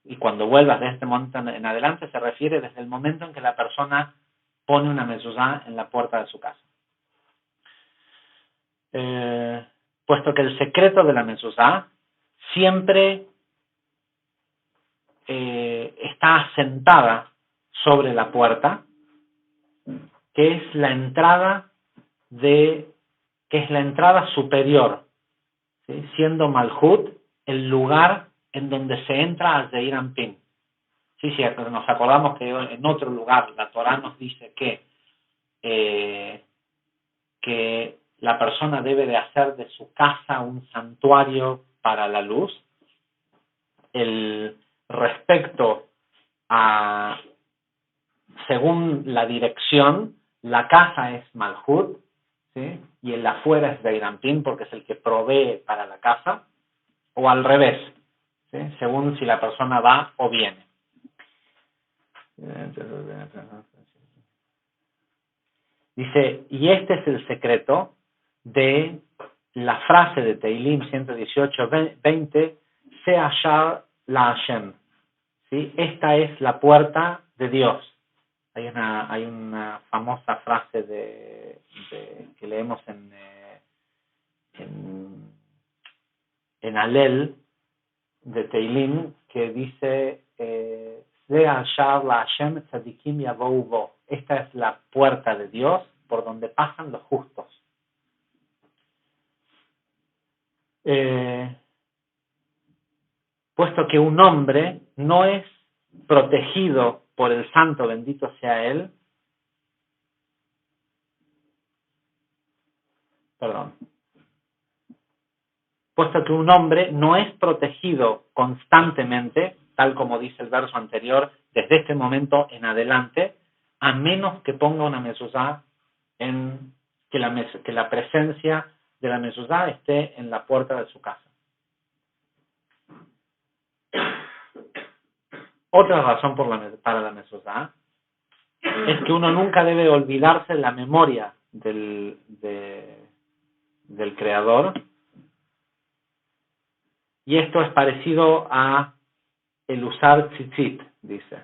y cuando vuelvas de este momento en adelante se refiere desde el momento en que la persona pone una mezuzá en la puerta de su casa. Puesto que el secreto de la mezuzá siempre está asentada sobre la puerta, que es la entrada superior, ¿sí? Siendo Malhut el lugar en donde se entra al Zeir Anpin. Sí, nos acordamos que en otro lugar la Torá nos dice que que la persona debe de hacer de su casa un santuario para la luz. Respecto a, según la dirección, la casa es Malhut, ¿sí? Y el afuera es Zeirampin, porque es el que provee para la casa, o al revés, ¿sí? Según si la persona va o viene. Dice, y este es el secreto de la frase de Teilim 118:20, Seashar la Hashem, ¿sí? Esta es la puerta de Dios. Hay una famosa frase que leemos en Alel de Teilim que dice Seashar la Hashem tzadikim yavou bo. Esta es la puerta de Dios por donde pasan los justos. Puesto que un hombre no es protegido por el santo, bendito sea él, puesto que un hombre no es protegido constantemente, tal como dice el verso anterior, desde este momento en adelante, a menos que ponga una mezuzá que la presencia de la mezuzá esté en la puerta de su casa. Otra razón para la mezuzá es que uno nunca debe olvidarse la memoria del Creador, y esto es parecido a el usar tzitzit, dice,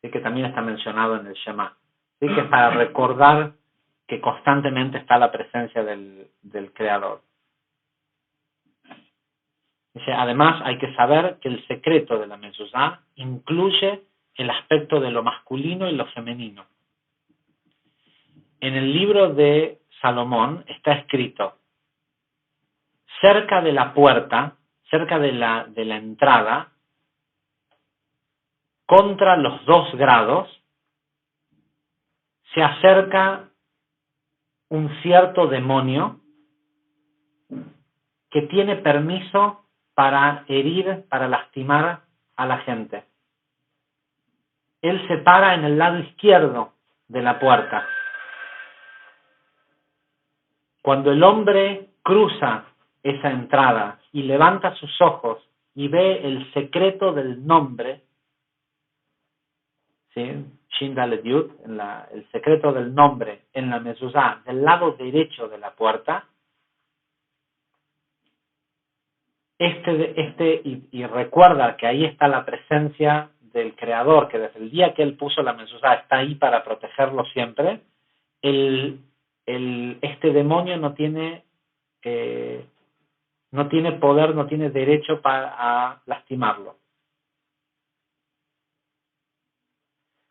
¿sí? Que también está mencionado en el Shema, ¿sí? Que es para recordar que constantemente está la presencia del Creador. Dice, además hay que saber que el secreto de la mezuzá incluye el aspecto de lo masculino y lo femenino. En el libro de Salomón está escrito, cerca de la puerta, cerca de la entrada, contra los 2 grados, se acerca un cierto demonio que tiene permiso para herir, para lastimar a la gente. Él se para en el lado izquierdo de la puerta. Cuando el hombre cruza esa entrada y levanta sus ojos y ve el secreto del nombre, ¿sí? Shin Dalet Yud, el secreto del nombre en la mezuzá del lado derecho de la puerta, y recuerda que ahí está la presencia del Creador, que desde el día que él puso la mezuzá está ahí para protegerlo siempre. Este demonio no tiene poder, no tiene derecho a lastimarlo.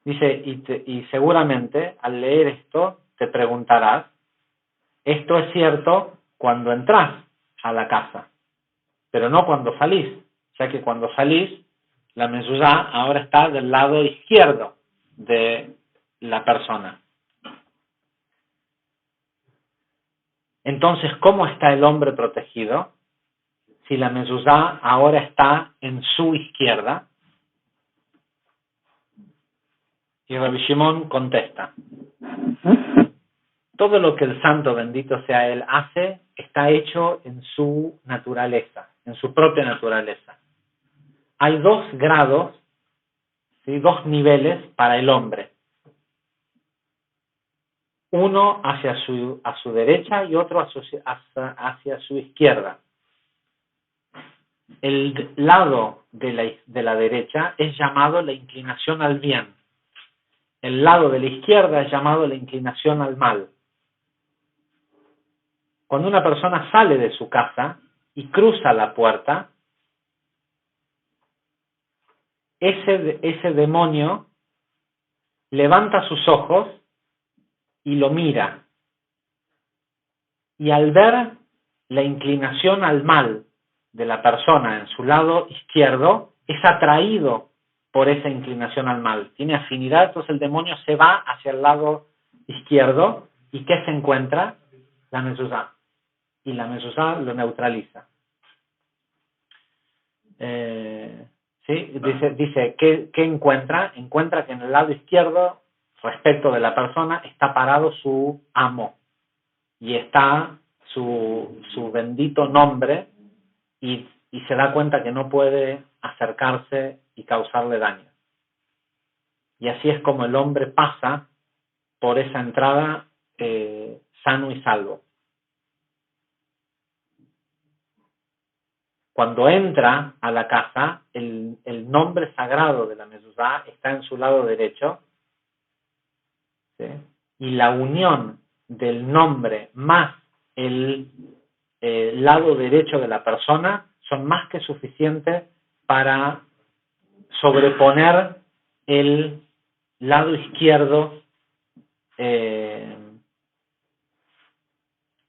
Dice, y seguramente al leer esto te preguntarás, esto es cierto cuando entras a la casa, pero no cuando salís, ya que cuando salís, la mezuzá ahora está del lado izquierdo de la persona. Entonces, ¿cómo está el hombre protegido? Si la mezuzá ahora está en su izquierda. Y Rabbi Shimon contesta, todo lo que el santo, bendito sea él, hace, está hecho en su naturaleza, en su propia naturaleza. Hay 2 grados, ¿sí? 2 niveles para el hombre. Uno a su derecha y otro hacia su izquierda. El lado de la derecha es llamado la inclinación al bien. El lado de la izquierda es llamado la inclinación al mal. Cuando una persona sale de su casa y cruza la puerta, ese demonio levanta sus ojos y lo mira. Y al ver la inclinación al mal de la persona en su lado izquierdo, es atraído por esa inclinación al mal. Tiene afinidad, entonces el demonio se va hacia el lado izquierdo. ¿Y qué se encuentra? La mezuzá. Y la mezuzá lo neutraliza. ¿Sí? Dice ¿qué encuentra? Encuentra que en el lado izquierdo, respecto de la persona, está parado su amo. Y está su bendito nombre, y se da cuenta que no puede acercarse y causarle daño. Y así es como el hombre pasa por esa entrada sano y salvo. Cuando entra a la casa, el nombre sagrado de la mezuzá está en su lado derecho, ¿sí? Y la unión del nombre más el lado derecho de la persona son más que suficientes para sobreponer el lado izquierdo,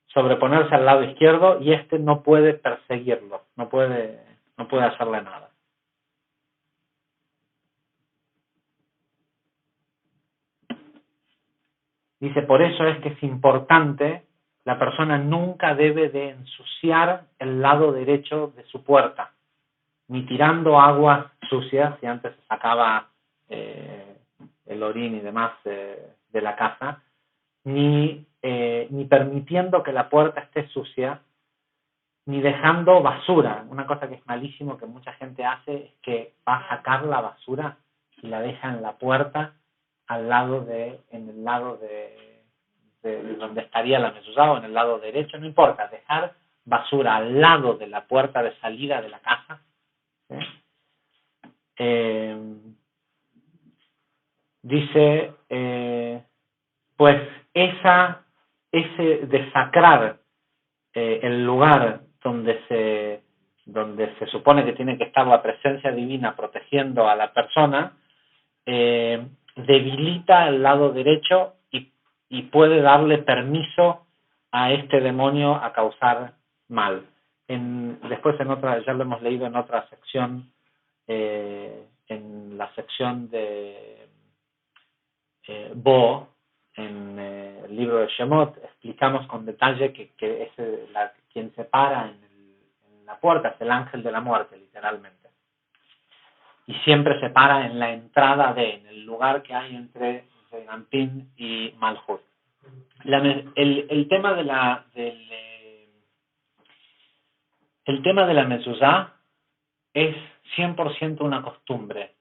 sobreponerse al lado izquierdo, y este no puede perseguirlo, no puede hacerle nada. Dice, por eso es que es importante, la persona nunca debe de ensuciar el lado derecho de su puerta, ni tirando aguas sucias, si antes se sacaba el orín y demás de la casa, ni permitiendo que la puerta esté sucia, ni dejando basura. Una cosa que es malísimo que mucha gente hace es que va a sacar la basura y la deja en la puerta en el lado de donde estaría la mezuzá, o en el lado derecho, no importa, dejar basura al lado de la puerta de salida de la casa. ¿Sí? Dice, pues ese desacrar el lugar donde se supone que tiene que estar la presencia divina protegiendo a la persona, debilita el lado derecho y puede darle permiso a este demonio a causar mal. Después ya lo hemos leído en otra sección, en la sección de Bo, en el libro de Shemot, explicamos con detalle que quien se para en la puerta es el ángel de la muerte, literalmente. Y siempre se para en la entrada en el lugar que hay entre Zeranpin y Malhut. El tema de la mezuzá es 100% una costumbre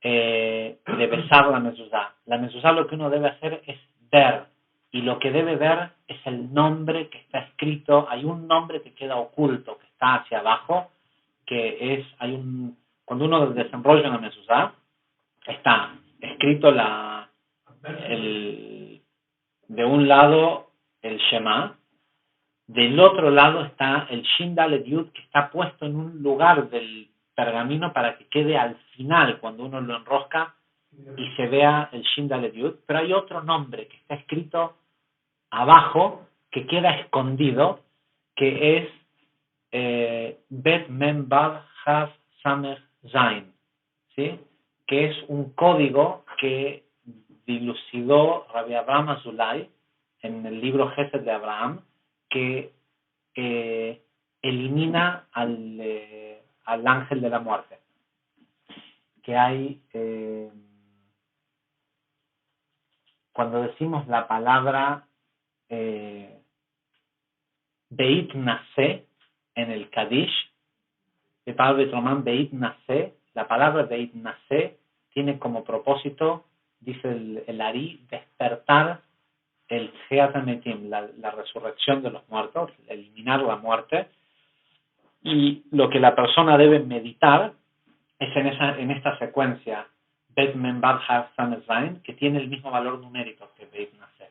de besar la mezuzá. La mezuzá, lo que uno debe hacer es ver, y lo que debe ver es el nombre que está escrito. Hay un nombre que queda oculto, que está hacia abajo, cuando uno desenrolla una mezuzá, está escrito de un lado el Shema, del otro lado está el Shin Dalet Yud, que está puesto en un lugar del pergamino para que quede al final cuando uno lo enrosca y se vea el Shin Dalet Yud. Pero hay otro nombre que está escrito abajo, que queda escondido, que es Bet Mem Bab Hav Samech Zain, ¿sí? Que es un código que dilucidó Rabbi Abraham Azulay en el libro Gesed de Abraham, que elimina al ángel de la muerte. Que hay, cuando decimos la palabra Beit Naseh en el Kadish, el padre Román Beit Naseh, la palabra Beit Naseh tiene como propósito, dice el Ari, despertar el Tchiat HaMetim, la resurrección de los muertos, eliminar la muerte. Y lo que la persona debe meditar es en esta secuencia Bet Mem Bab Hav Samech Zain, que tiene el mismo valor numérico que Beit Naseh.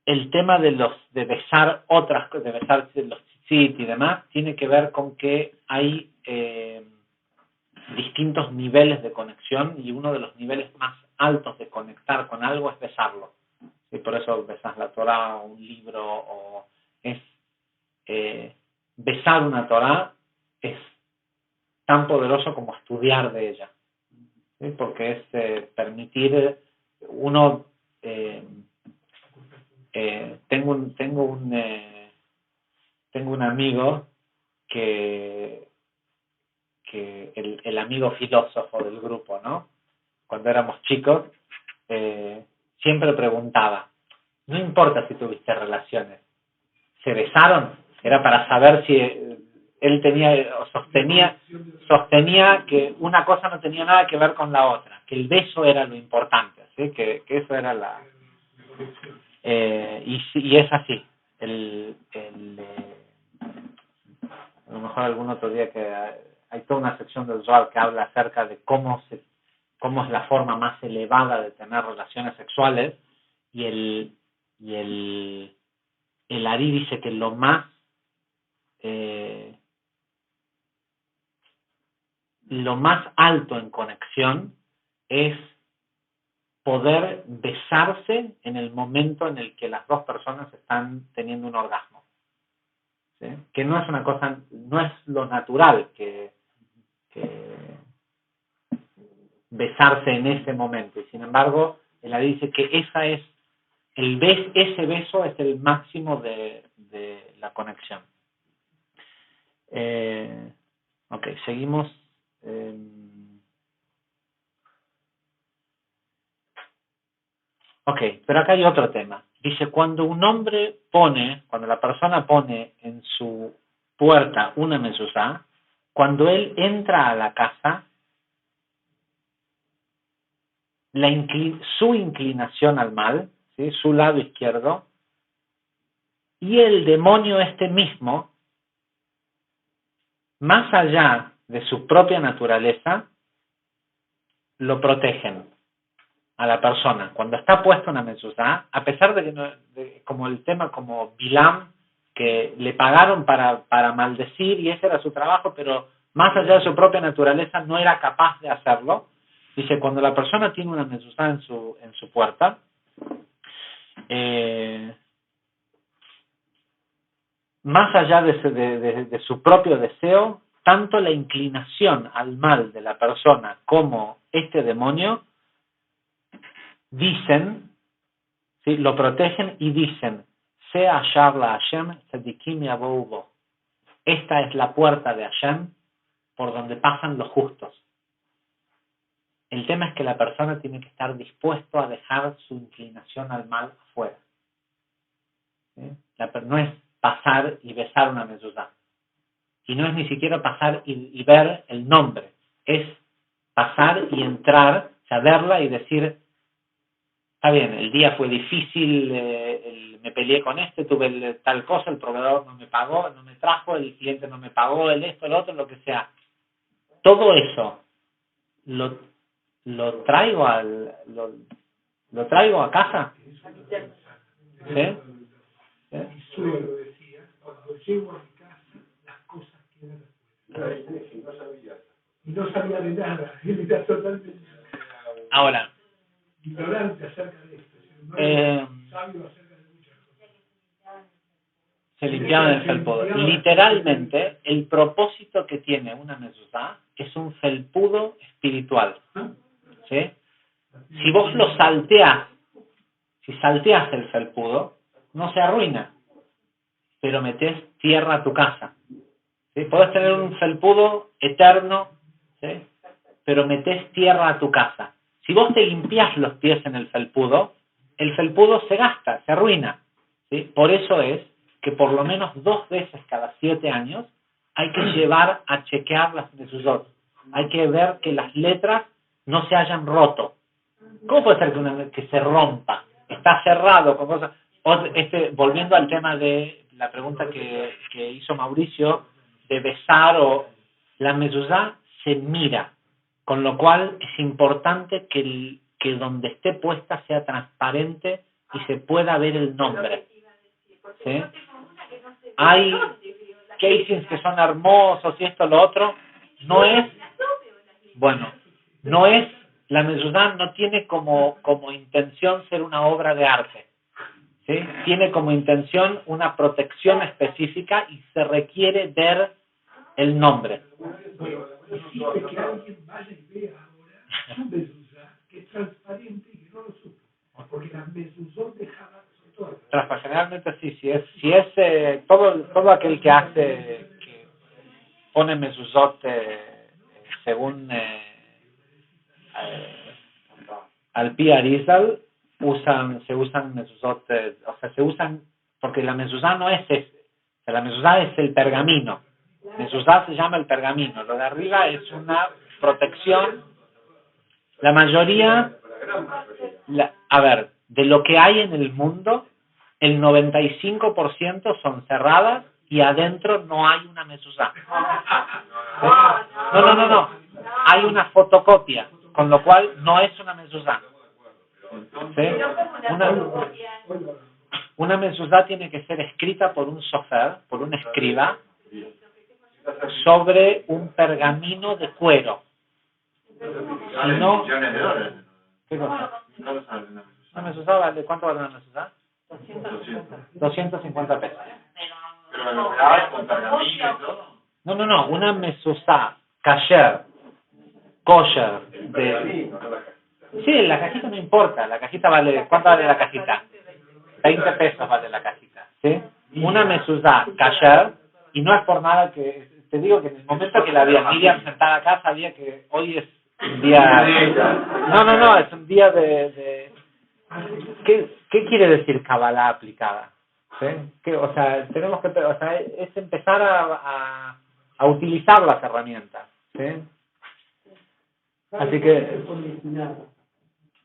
El tema de besar de besar los tzitzit y demás, tiene que ver con que hay distintos niveles de conexión, y uno de los niveles más altos de conectar con algo es besarlo. Y por eso besas la Torá o un libro, o besar una Torá es tan poderoso como estudiar de ella. ¿sí? Porque es permitir uno tengo un amigo que el amigo filósofo del grupo, ¿no? Cuando éramos chicos, siempre preguntaba, no importa si tuviste relaciones, ¿se besaron? Era para saber si él tenía o sostenía que una cosa no tenía nada que ver con la otra, que el beso era lo importante, ¿sí? Que eso era la... y es así. A lo mejor algún otro día que hay toda una sección del Zohar que habla acerca de cómo es la forma más elevada de tener relaciones sexuales, y el Ari dice que lo más alto en conexión es poder besarse en el momento en el que las dos personas están teniendo un orgasmo, ¿sí? Que no es una cosa, no es lo natural que besarse en ese momento, y sin embargo él dice que ese beso es el máximo de la conexión. Ok, seguimos. Ok, pero acá hay otro tema. Dice, cuando la persona pone en su puerta una mezuzá, cuando él entra a la casa, su inclinación al mal, ¿sí? Su lado izquierdo, y el demonio mismo, más allá de su propia naturaleza, lo protegen a la persona. Cuando está puesta una mezuzá, a pesar de que como el tema como Bilam, que le pagaron para maldecir y ese era su trabajo, pero más allá de su propia naturaleza no era capaz de hacerlo. Dice, cuando la persona tiene una mezuzá en su puerta, más allá de su propio deseo, tanto la inclinación al mal de la persona como este demonio dicen, ¿sí? Lo protegen y dicen, sea Sharla Hashem, Tzadikim Yabou Bo. Esta es la puerta de Hashem por donde pasan los justos. El tema es que la persona tiene que estar dispuesto a dejar su inclinación al mal afuera, ¿sí? No es pasar y besar una mezuzá. Y no es ni siquiera pasar y ver el nombre. Es pasar y entrar, saberla y decir, está bien, el día fue difícil, me peleé con tuve tal cosa, el proveedor no me pagó, no me trajo, el cliente no me pagó, esto, el otro, lo que sea. Todo eso lo traigo lo traigo a casa. ¿Sí? ¿Sí? Cuando llego a mi casa, las cosas quedan afuera. Y no sabía de nada, él era totalmente Ahora, ignorante acerca de esto, no era sabio acerca de muchas cosas. Se limpiaban el felpudo. Literalmente, el propósito que tiene una mezuzá es un felpudo espiritual. ¿Sí? Si vos lo salteás, si salteás el felpudo, no se arruina, pero metés tierra a tu casa. ¿Sí? Podés tener un felpudo eterno, ¿sí? Pero metés tierra a tu casa. Si vos te limpiás los pies en el felpudo se gasta, se arruina. ¿Sí? Por eso es que por lo menos 2 veces cada 7 años hay que llevar a chequear las mezuzot. Hay que ver que las letras no se hayan roto. ¿Cómo puede ser que se rompa? Está cerrado con cosas. Volviendo al tema de la pregunta que hizo Mauricio, de besar la mezuzá se mira, con lo cual es importante que donde esté puesta sea transparente y se pueda ver el nombre. ¿Sí? Hay casings que son hermosos y esto, lo otro. No es la mezuzá no tiene como intención ser una obra de arte. ¿Sí? Tiene como intención una protección específica y se requiere ver el nombre. Bueno, existe que alguien vaya y vea ahora su mezuzá, que es transparente y que no lo supo. Porque las mezuzot de Chabad son todas. Generalmente sí, si es todo aquel que pone mezuzot según al pi Arizal, se usan mezuzot, o sea, se usan, porque la mezuzá no es la mezuzá es el pergamino. Mezuzá se llama el pergamino, lo de arriba es una protección. La mayoría, a ver, de lo que hay en el mundo, el 95% son cerradas y adentro no hay una mezuzá. No. Hay una fotocopia, con lo cual no es una mezuzá. ¿Sí? Una mezuzá tiene que ser escrita por un sofer, por un escriba, sobre un pergamino de cuero. Si no, ¿qué cosa? Una mezuzá vale, ¿cuánto vale una mezuzá? 250 pesos. No, una mezuzá kosher, sí, la cajita no importa, la cajita vale, ¿cuánto vale la cajita? 20 pesos vale la cajita, ¿sí? Una mezuzá kasher, y no es por nada que, te digo que en el momento que la vi a Miriam sentada acá, sabía que hoy es un día, no, es un día de ¿qué quiere decir Kabbalah aplicada? ¿Sí? O sea, es empezar a utilizar las herramientas, ¿sí? Así que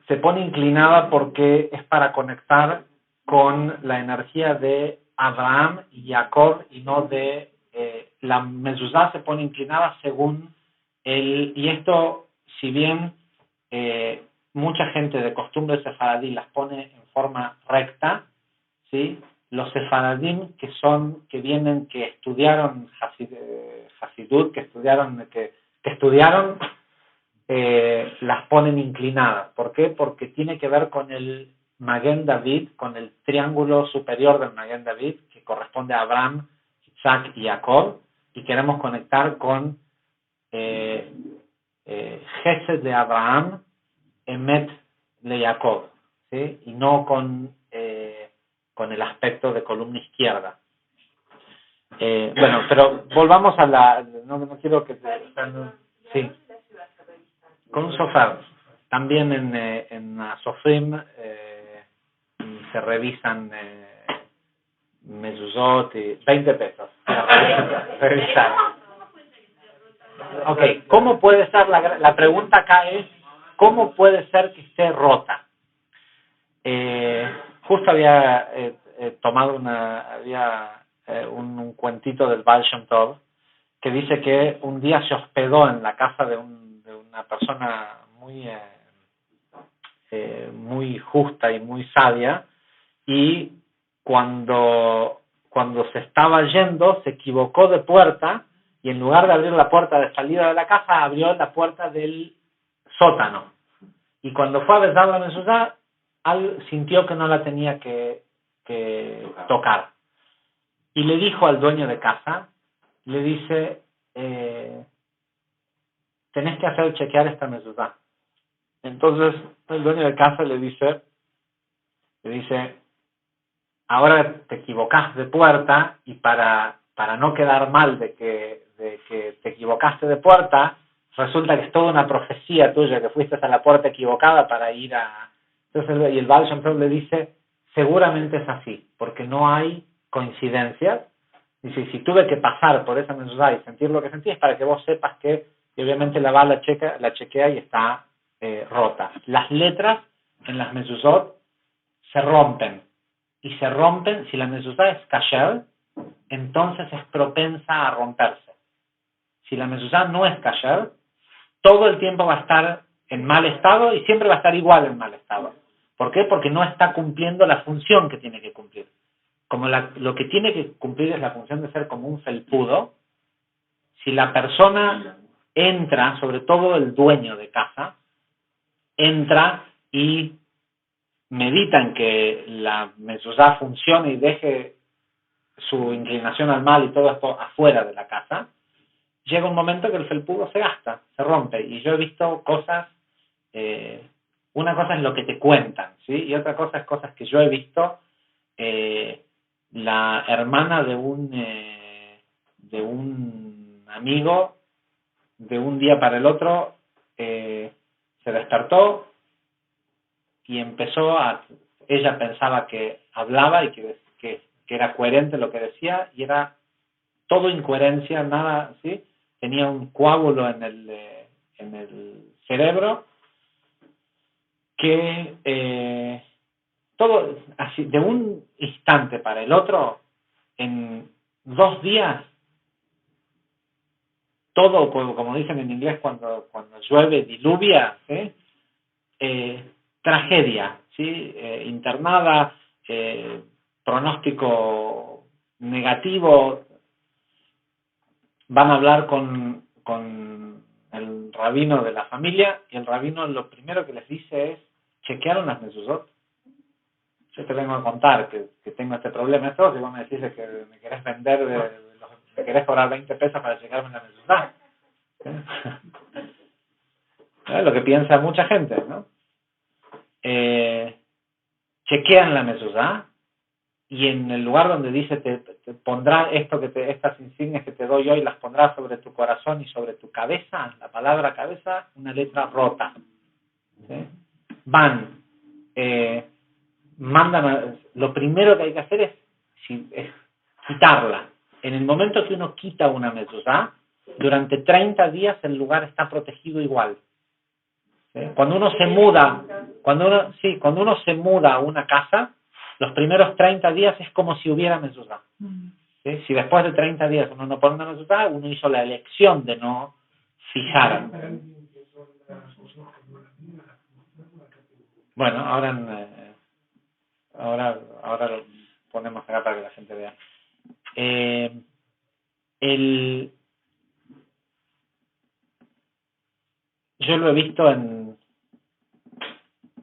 se pone inclinada porque es para conectar con la energía de Abraham y Jacob y no de la mezuzá se pone inclinada según y esto, si bien mucha gente de costumbre sefaradí las pone en forma recta, ¿sí? Los sefaradim que estudiaron Hasidut, que estudiaron las ponen inclinadas. ¿Por qué? Porque tiene que ver con el Maguen David, con el triángulo superior del Maguen David, que corresponde a Abraham, Isaac y Jacob, y queremos conectar con Gesed de Abraham, Emet de Jacob, ¿sí? Y no con el aspecto de columna izquierda. Bueno, pero volvamos a no quiero que sí. Con un sofá. También en Sofrim se revisan mezuzot y 20 pesos. Revisar. Ok, ¿cómo puede ser? La pregunta acá es, ¿cómo puede ser que esté rota? Justo había tomado un cuentito del Baal Shem Tov que dice que un día se hospedó en la casa de una persona muy justa y muy sabia, y cuando se estaba yendo se equivocó de puerta y en lugar de abrir la puerta de salida de la casa abrió la puerta del sótano, y cuando fue a besar la mezuzá sintió que no la tenía que tocar, y le dijo al dueño de casa, le dice, tenés que chequear esta mezuzá. Entonces el dueño de casa le dice, ahora te equivocás de puerta y para no quedar mal de que te equivocaste de puerta, resulta que es toda una profecía tuya que fuiste a la puerta equivocada para ir a... Entonces, y el Baal Shem Tov le dice, seguramente es así, porque no hay coincidencias. Dice, si tuve que pasar por esa mezuzá y sentir lo que sentí, es para que vos sepas que, y obviamente la bala la chequea y está rota. Las letras en las mezuzot se rompen. Y se rompen, si la mezuzá es kasher, entonces es propensa a romperse. Si la mezuzá no es kasher, todo el tiempo va a estar en mal estado y siempre va a estar igual en mal estado. ¿Por qué? Porque no está cumpliendo la función que tiene que cumplir. Como lo que tiene que cumplir es la función de ser como un felpudo, si la persona entra, sobre todo el dueño de casa, entra y medita en que la mezuzá funcione y deje su inclinación al mal y todo esto afuera de la casa, llega un momento que el felpudo se gasta, se rompe. Y yo he visto cosas una cosa es lo que te cuentan, ¿sí? Y otra cosa es cosas que yo he visto. La hermana de un amigo, de un día para el otro, se despertó y ella pensaba que hablaba y que era coherente lo que decía, y era todo incoherencia, nada, ¿sí? Tenía un coágulo en el cerebro que todo, así, de un instante para el otro, en 2 días, todo, como dicen en inglés, cuando llueve, diluvia, ¿sí? Tragedia, ¿sí? Internada, pronóstico negativo. Van a hablar con el rabino de la familia, y el rabino lo primero que les dice es: chequearon las mezuzot. Yo te vengo a contar que tengo este problema, y vos me decís que me querés vender, me querés cobrar 20 pesos para chequearme la mezuzá. ¿Sí? Lo que piensa mucha gente, ¿no? Chequean la mezuzá, y en el lugar donde dice te pondrá estas insignias que te doy hoy, las pondrás sobre tu corazón y sobre tu cabeza, la palabra cabeza, una letra rota. ¿Sí? Van, mandan, lo primero que hay que hacer es quitarla. En el momento que uno quita una mezuzá, durante 30 días el lugar está protegido igual. ¿Sí? Cuando uno se muda a una casa, los primeros 30 días es como si hubiera mezuzá. ¿Sí? Si después de 30 días uno no pone una mezuzá, uno hizo la elección de no fijar. Bueno, ahora lo ponemos acá para que la gente vea. Yo lo he visto en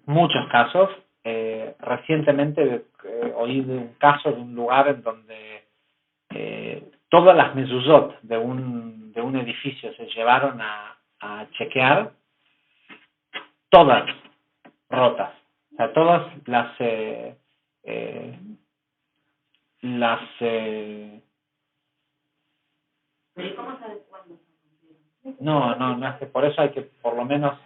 muchos casos. Recientemente oí de un caso de un lugar en donde todas las mezuzot de un edificio se llevaron a chequear, todas rotas. O sea, todas ¿Pero cómo sabes cuándo? no es que por eso hay que por lo menos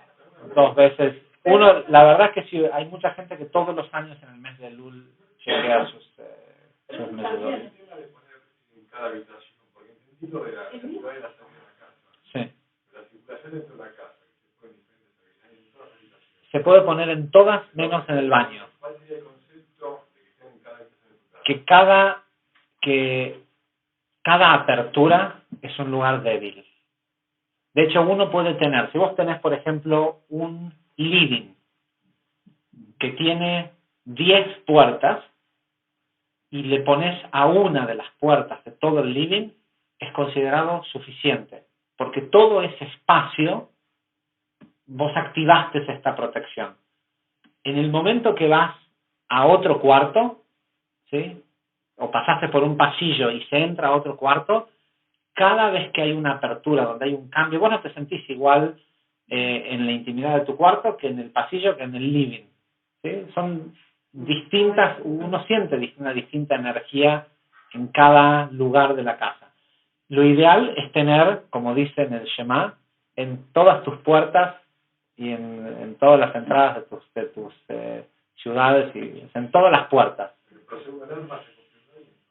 2 veces. La verdad es que sí, hay mucha gente que todos los años en el mes de Elul chequea sus mezuzot. En cada habitación, porque entendido de la entrada y la salida de la casa. Sí. La circulación dentro de la casa, que se puede en diferentes habitaciones, en todas las habitaciones. Se puede poner en todas menos en el baño. ¿Cuál sería el concepto de que estén en cada habitación de tu casa? Que cada apertura es un lugar débil. De hecho, uno puede tener, si vos tenés, por ejemplo, un living que tiene 10 puertas y le pones a una de las puertas de todo el living, es considerado suficiente, porque todo ese espacio vos activaste esta protección. En el momento que vas a otro cuarto, ¿sí? O pasaste por un pasillo y se entra a otro cuarto, cada vez que hay una apertura, donde hay un cambio, vos no te sentís igual en la intimidad de tu cuarto que en el pasillo, que en el living. ¿Sí? Son distintas, uno siente una distinta energía en cada lugar de la casa. Lo ideal es tener, como dice en el Shema, en todas tus puertas y en todas las entradas de tus ciudades, y en todas las puertas.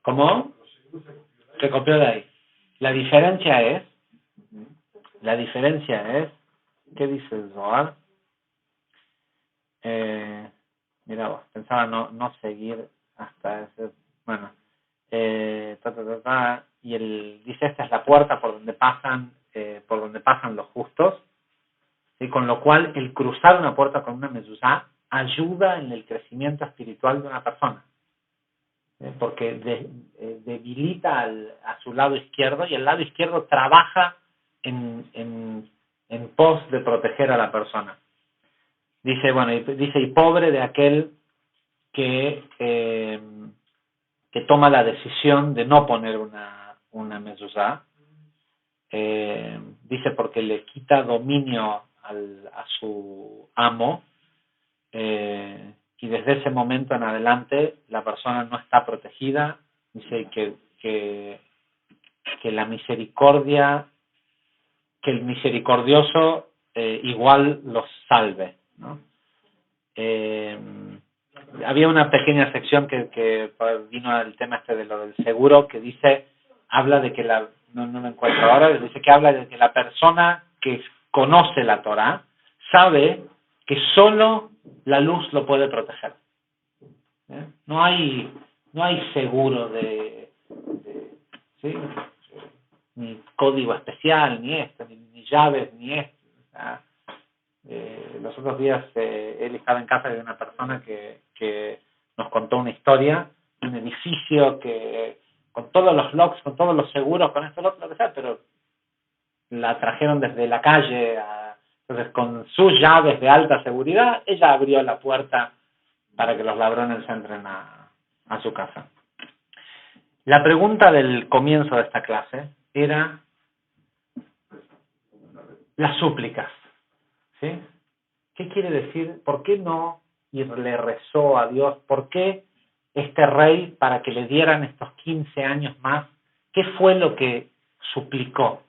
¿Cómo? Se copió de ahí. La diferencia es, ¿qué dice el Zohar? Mira vos, pensaba no seguir hasta ese, bueno, y dice, esta es la puerta por donde pasan los justos, ¿sí? Con lo cual el cruzar una puerta con una mezuzá ayuda en el crecimiento espiritual de una persona, porque debilita a su lado izquierdo, y el lado izquierdo trabaja en pos de proteger a la persona. Dice, y pobre de aquel que toma la decisión de no poner una mezuzá, dice, porque le quita dominio a su amo, y desde ese momento en adelante la persona no está protegida. Dice que la misericordia, que el misericordioso igual los salve, ¿no? Había una pequeña sección que vino al tema de lo del seguro, que dice, habla de que no lo encuentro ahora, dice que habla de que la persona que conoce la Torá sabe que solo la luz lo puede proteger. No hay seguro ¿sí? Ni código especial, ni esto, ni llaves, ni esto. O sea, los otros días él estaba en casa de una persona que nos contó una historia de un edificio que con todos los locks, con todos los seguros, con esto, lo que sea, pero la trajeron desde la calle. Entonces, con sus llaves de alta seguridad, ella abrió la puerta para que los ladrones entren a su casa. La pregunta del comienzo de esta clase era las súplicas, ¿sí? ¿Qué quiere decir? ¿Por qué no le rezó a Dios? ¿Por qué este rey, para que le dieran estos 15 años más, qué fue lo que suplicó?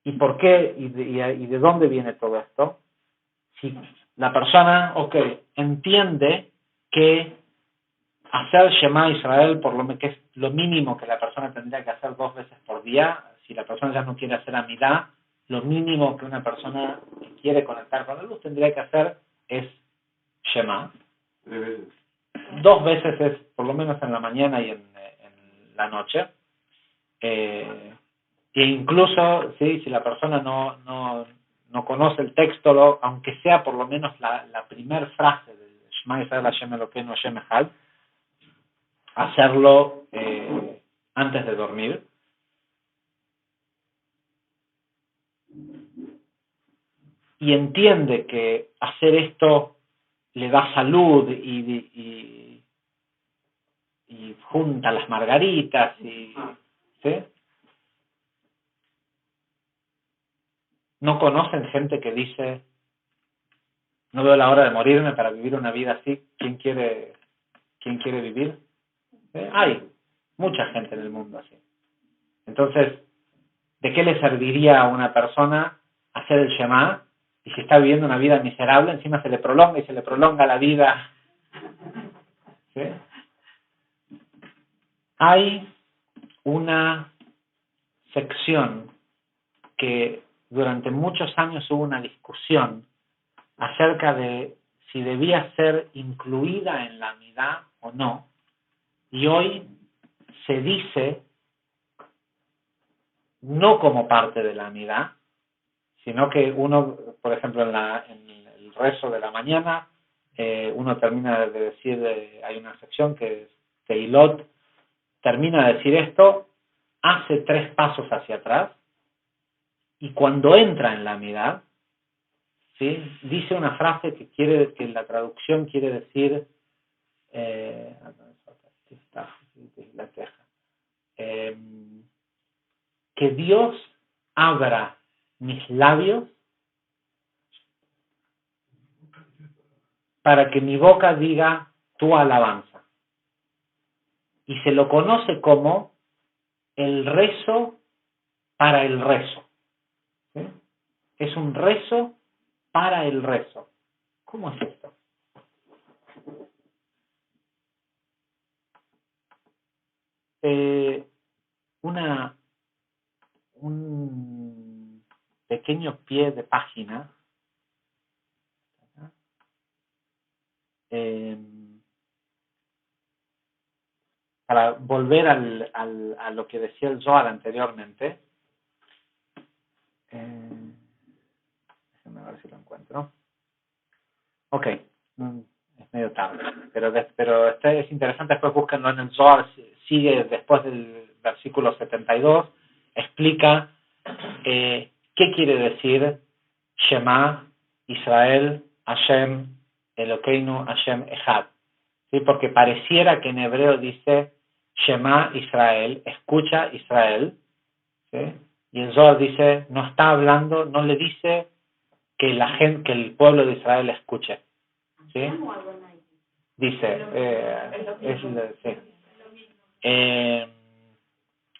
¿Y por qué? ¿Y de dónde viene todo esto? Si la persona, entiende que hacer Shema Israel, por lo que es lo mínimo que la persona tendría que hacer 2 veces por día, si la persona ya no quiere hacer Amidá, lo mínimo que una persona que quiere conectar con la luz tendría que hacer es Shema. 2 veces es, por lo menos en la mañana y en la noche. E incluso, ¿sí? Si la persona no conoce el texto, aunque sea por lo menos la primera frase del Shema Israel Hashem Elokeinu Hashem Echad, hacerlo antes de dormir. Y entiende que hacer esto le da salud y junta las margaritas ¿sí? ¿No conocen gente que dice, no veo la hora de morirme para vivir una vida así? ¿Quién quiere vivir? Hay mucha gente en el mundo así. Entonces, ¿de qué le serviría a una persona hacer el Shema? Y si está viviendo una vida miserable, encima se le prolonga la vida. ¿Sí? Hay una sección que durante muchos años hubo una discusión acerca de si debía ser incluida en la Amidá o no. Y hoy se dice, no como parte de la Amidá, sino que uno, por ejemplo, en el rezo de la mañana, uno termina de decir, hay una sección que es Teilot, termina de decir esto, hace 3 pasos hacia atrás, y cuando entra en la Amidá, ¿sí? Dice una frase que la traducción quiere decir, que Dios abra mis labios para que mi boca diga tu alabanza. Y se lo conoce como el rezo para el rezo. ¿Sí? Es un rezo para el rezo. ¿Cómo es esto? Un pequeño pie de página para volver a lo que decía el Zohar anteriormente. Déjenme ver si lo encuentro. Ok, es medio tarde, pero este es interesante, después búsquenlo en el Zohar, sigue después del versículo 72, explica qué quiere decir Shema Israel Hashem Elokeinu Hashem Echad. ¿Sí? Porque pareciera que en hebreo dice Shema Israel, escucha Israel, ¿sí? Y el Zohar dice, no está hablando, no le dice que la gente, que el pueblo de Israel escuche. ¿Sí? Dice, sí.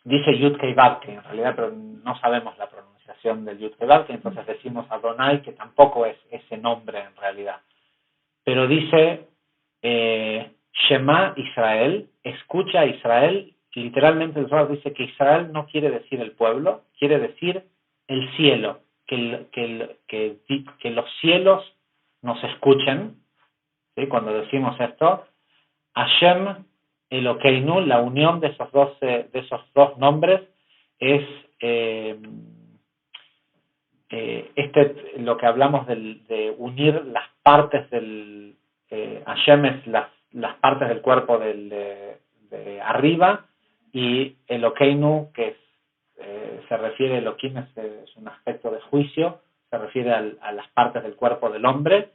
Dice Yud Kei Vav Kei, en realidad, pero no sabemos la pronunciación del Yud Kei Vav Kei, entonces decimos Adonai, que tampoco es ese nombre en realidad. Pero dice Shema Israel, escucha Israel. Literalmente el Zohar dice que Israel no quiere decir el pueblo, quiere decir el cielo, que los cielos nos escuchen. ¿Sí? Cuando decimos esto, Hashem Elokeinu, la unión de esos dos nombres es lo que hablamos de unir las partes del Hashem es las partes del cuerpo de arriba, y Elokeinu, que se refiere, Elohim es un aspecto de juicio, se refiere a las partes del cuerpo del hombre.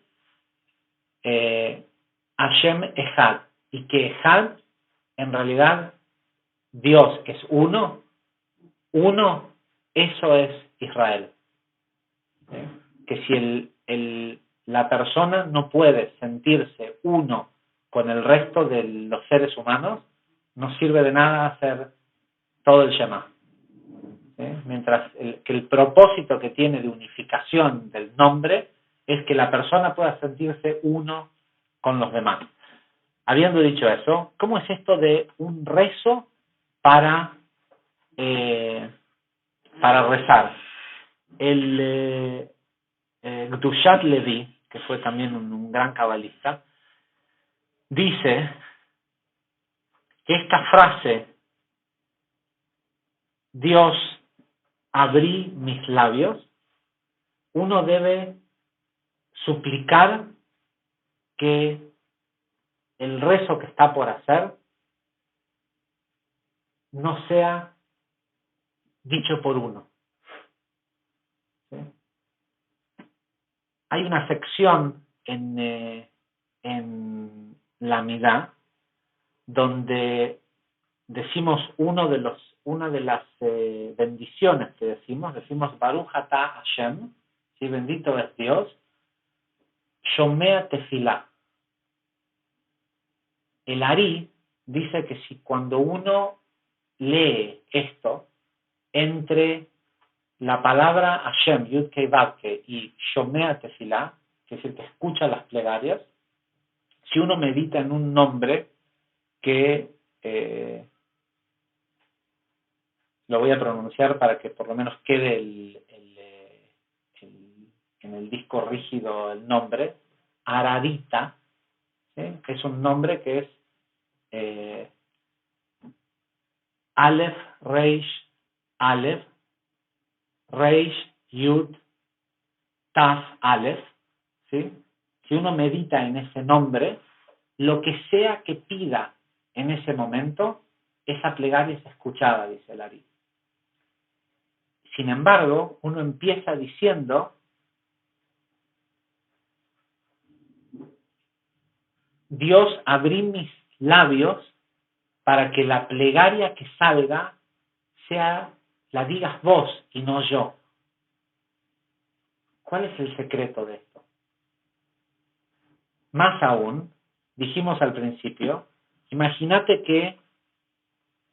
Hashem Echad, y que Echad, en realidad, Dios es uno, eso es Israel. Que si la persona no puede sentirse uno con el resto de los seres humanos, no sirve de nada hacer todo el Shema. Mientras que el propósito que tiene de unificación del nombre es que la persona pueda sentirse uno con los demás. Habiendo dicho eso, ¿cómo es esto de un rezo para rezar? El Gdushat Levi, que fue también un gran cabalista, dice que esta frase, Dios, abrí mis labios, uno debe suplicar que el rezo que está por hacer no sea dicho por uno. ¿Sí? Hay una sección en la Midá donde decimos una de las bendiciones que decimos Baruch Atah Hashem, ¿sí? Bendito es Dios, Shomea Tefilá. El Ari dice que si cuando uno lee esto, entre la palabra Hashem, Yud Kei Vav Kei, y Shomea Tefilá, que es el que escucha las plegarias, si uno medita en un nombre que lo voy a pronunciar para que por lo menos quede en el disco rígido el nombre, Ararita, ¿sí? Es un nombre que es Aleph, Reish, Aleph, Reish, Yud, Taf, Aleph, ¿sí? Si uno medita en ese nombre, lo que sea que pida en ese momento, esa plegaria es escuchada, dice el Ari. Sin embargo, uno empieza diciendo, Dios, abrí mis labios para que la plegaria que salga la digas vos y no yo. ¿Cuál es el secreto de esto? Más aún, dijimos al principio, imagínate que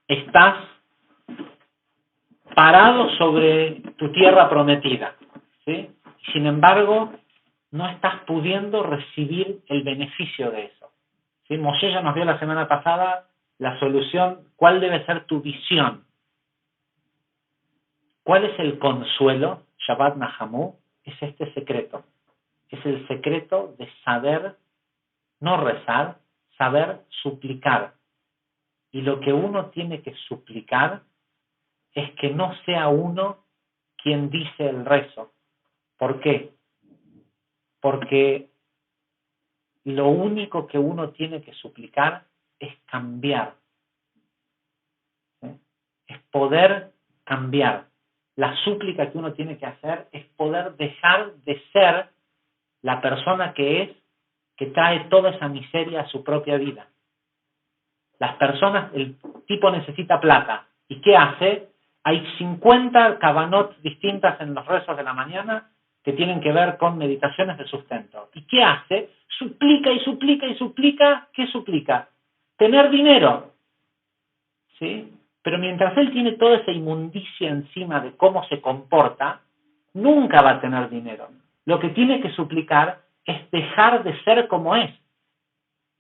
estás parado sobre tu tierra prometida, ¿sí? Sin embargo, no estás pudiendo recibir el beneficio de eso, ¿sí? Moshe ya nos dio la semana pasada la solución, cuál debe ser tu visión. ¿Cuál es el consuelo? Shabbat Nahamu es este secreto. Es el secreto de saber, no rezar, saber suplicar. Y lo que uno tiene que suplicar es que no sea uno quien dice el rezo. ¿Por qué? Porque lo único que uno tiene que suplicar es cambiar. ¿Sí? Es poder cambiar. La súplica que uno tiene que hacer es poder dejar de ser la persona que trae toda esa miseria a su propia vida. Las personas, el tipo necesita plata. ¿Y qué hace? Hay 50 kavanot distintas en los rezos de la mañana que tienen que ver con meditaciones de sustento. ¿Y qué hace? Suplica y suplica y suplica. ¿Qué suplica? Tener dinero. ¿Sí? Pero mientras él tiene toda esa inmundicia encima de cómo se comporta, nunca va a tener dinero. Lo que tiene que suplicar es dejar de ser como es.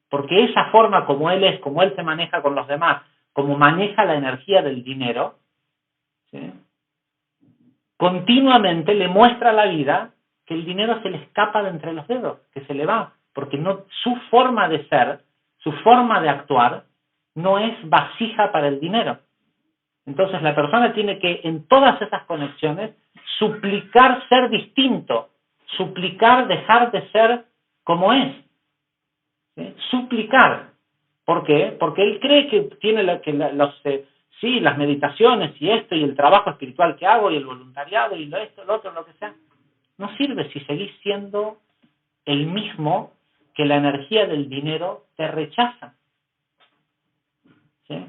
Porque esa forma como él es, como él se maneja con los demás, como maneja la energía del dinero, ¿sí?, continuamente le muestra a la vida que el dinero se le escapa de entre los dedos, que se le va, porque no, su forma de ser, su forma de actuar, no es vasija para el dinero. Entonces la persona tiene que, en todas esas conexiones, suplicar ser distinto, suplicar dejar de ser como es. ¿Sí? Suplicar. ¿Por qué? Porque él cree que tiene las meditaciones y esto y el trabajo espiritual que hago y el voluntariado y esto, lo otro, lo que sea. No sirve si seguís siendo el mismo que la energía del dinero te rechaza. ¿Sí?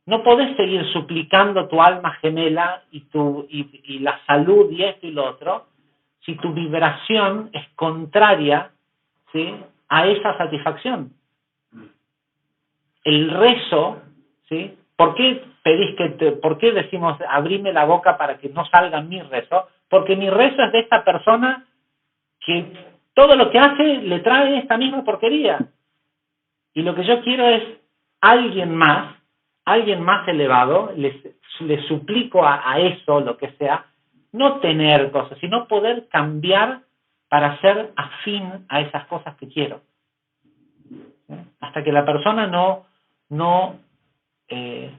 No podés seguir suplicando tu alma gemela y la salud y esto y lo otro si tu vibración es contraria, ¿sí?, a esa satisfacción. El rezo, ¿sí? ¿Por qué por qué decimos abrime la boca para que no salga mi rezo? Porque mi rezo es de esta persona que todo lo que hace le trae esta misma porquería. Y lo que yo quiero es alguien más elevado, le suplico a eso, lo que sea, no tener cosas, sino poder cambiar para ser afín a esas cosas que quiero. ¿Sí? Hasta que la persona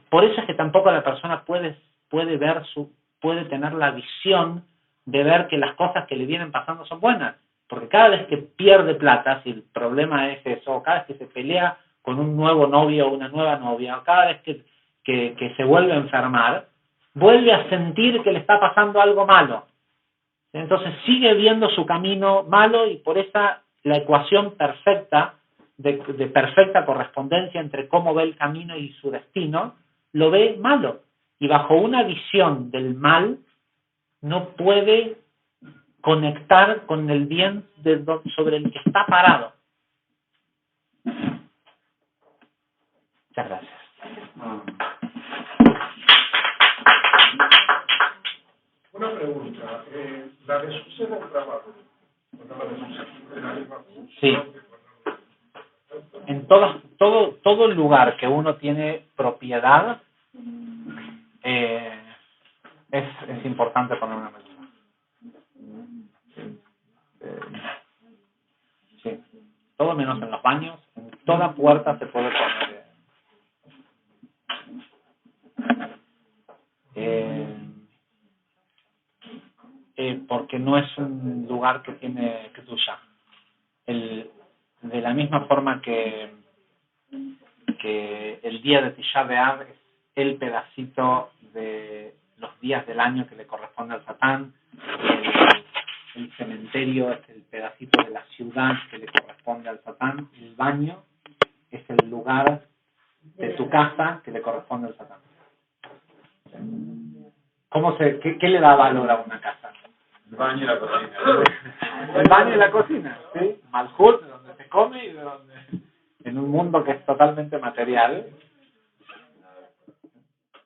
por eso es que tampoco la persona puede tener la visión de ver que las cosas que le vienen pasando son buenas, porque cada vez que pierde plata, si el problema es eso, o cada vez que se pelea con un nuevo novio o una nueva novia, o cada vez que se vuelve a enfermar, vuelve a sentir que le está pasando algo malo. Entonces sigue viendo su camino malo y por esa la ecuación perfecta, de perfecta correspondencia entre cómo ve el camino y su destino, lo ve malo. Y bajo una visión del mal, no puede conectar con el bien sobre el que está parado. Muchas gracias. Una pregunta. La desusa del trabajo. La desusa de la misma función. Sí. En todo lugar que uno tiene propiedad, es importante poner una medida. Sí. Todo menos en los baños, en toda puerta se puede poner. Porque no es un lugar que tiene kedusha. De la misma forma que el día de Tisha B'Av es el pedacito de los días del año que le corresponde al Satán, el cementerio es el pedacito de la ciudad que le corresponde al Satán, el baño es el lugar de tu casa que le corresponde al Satán. ¿Qué le da valor a una casa? El baño y la cocina. El baño y la cocina, ¿sí? Malhut, de donde se come y de donde, en un mundo que es totalmente material,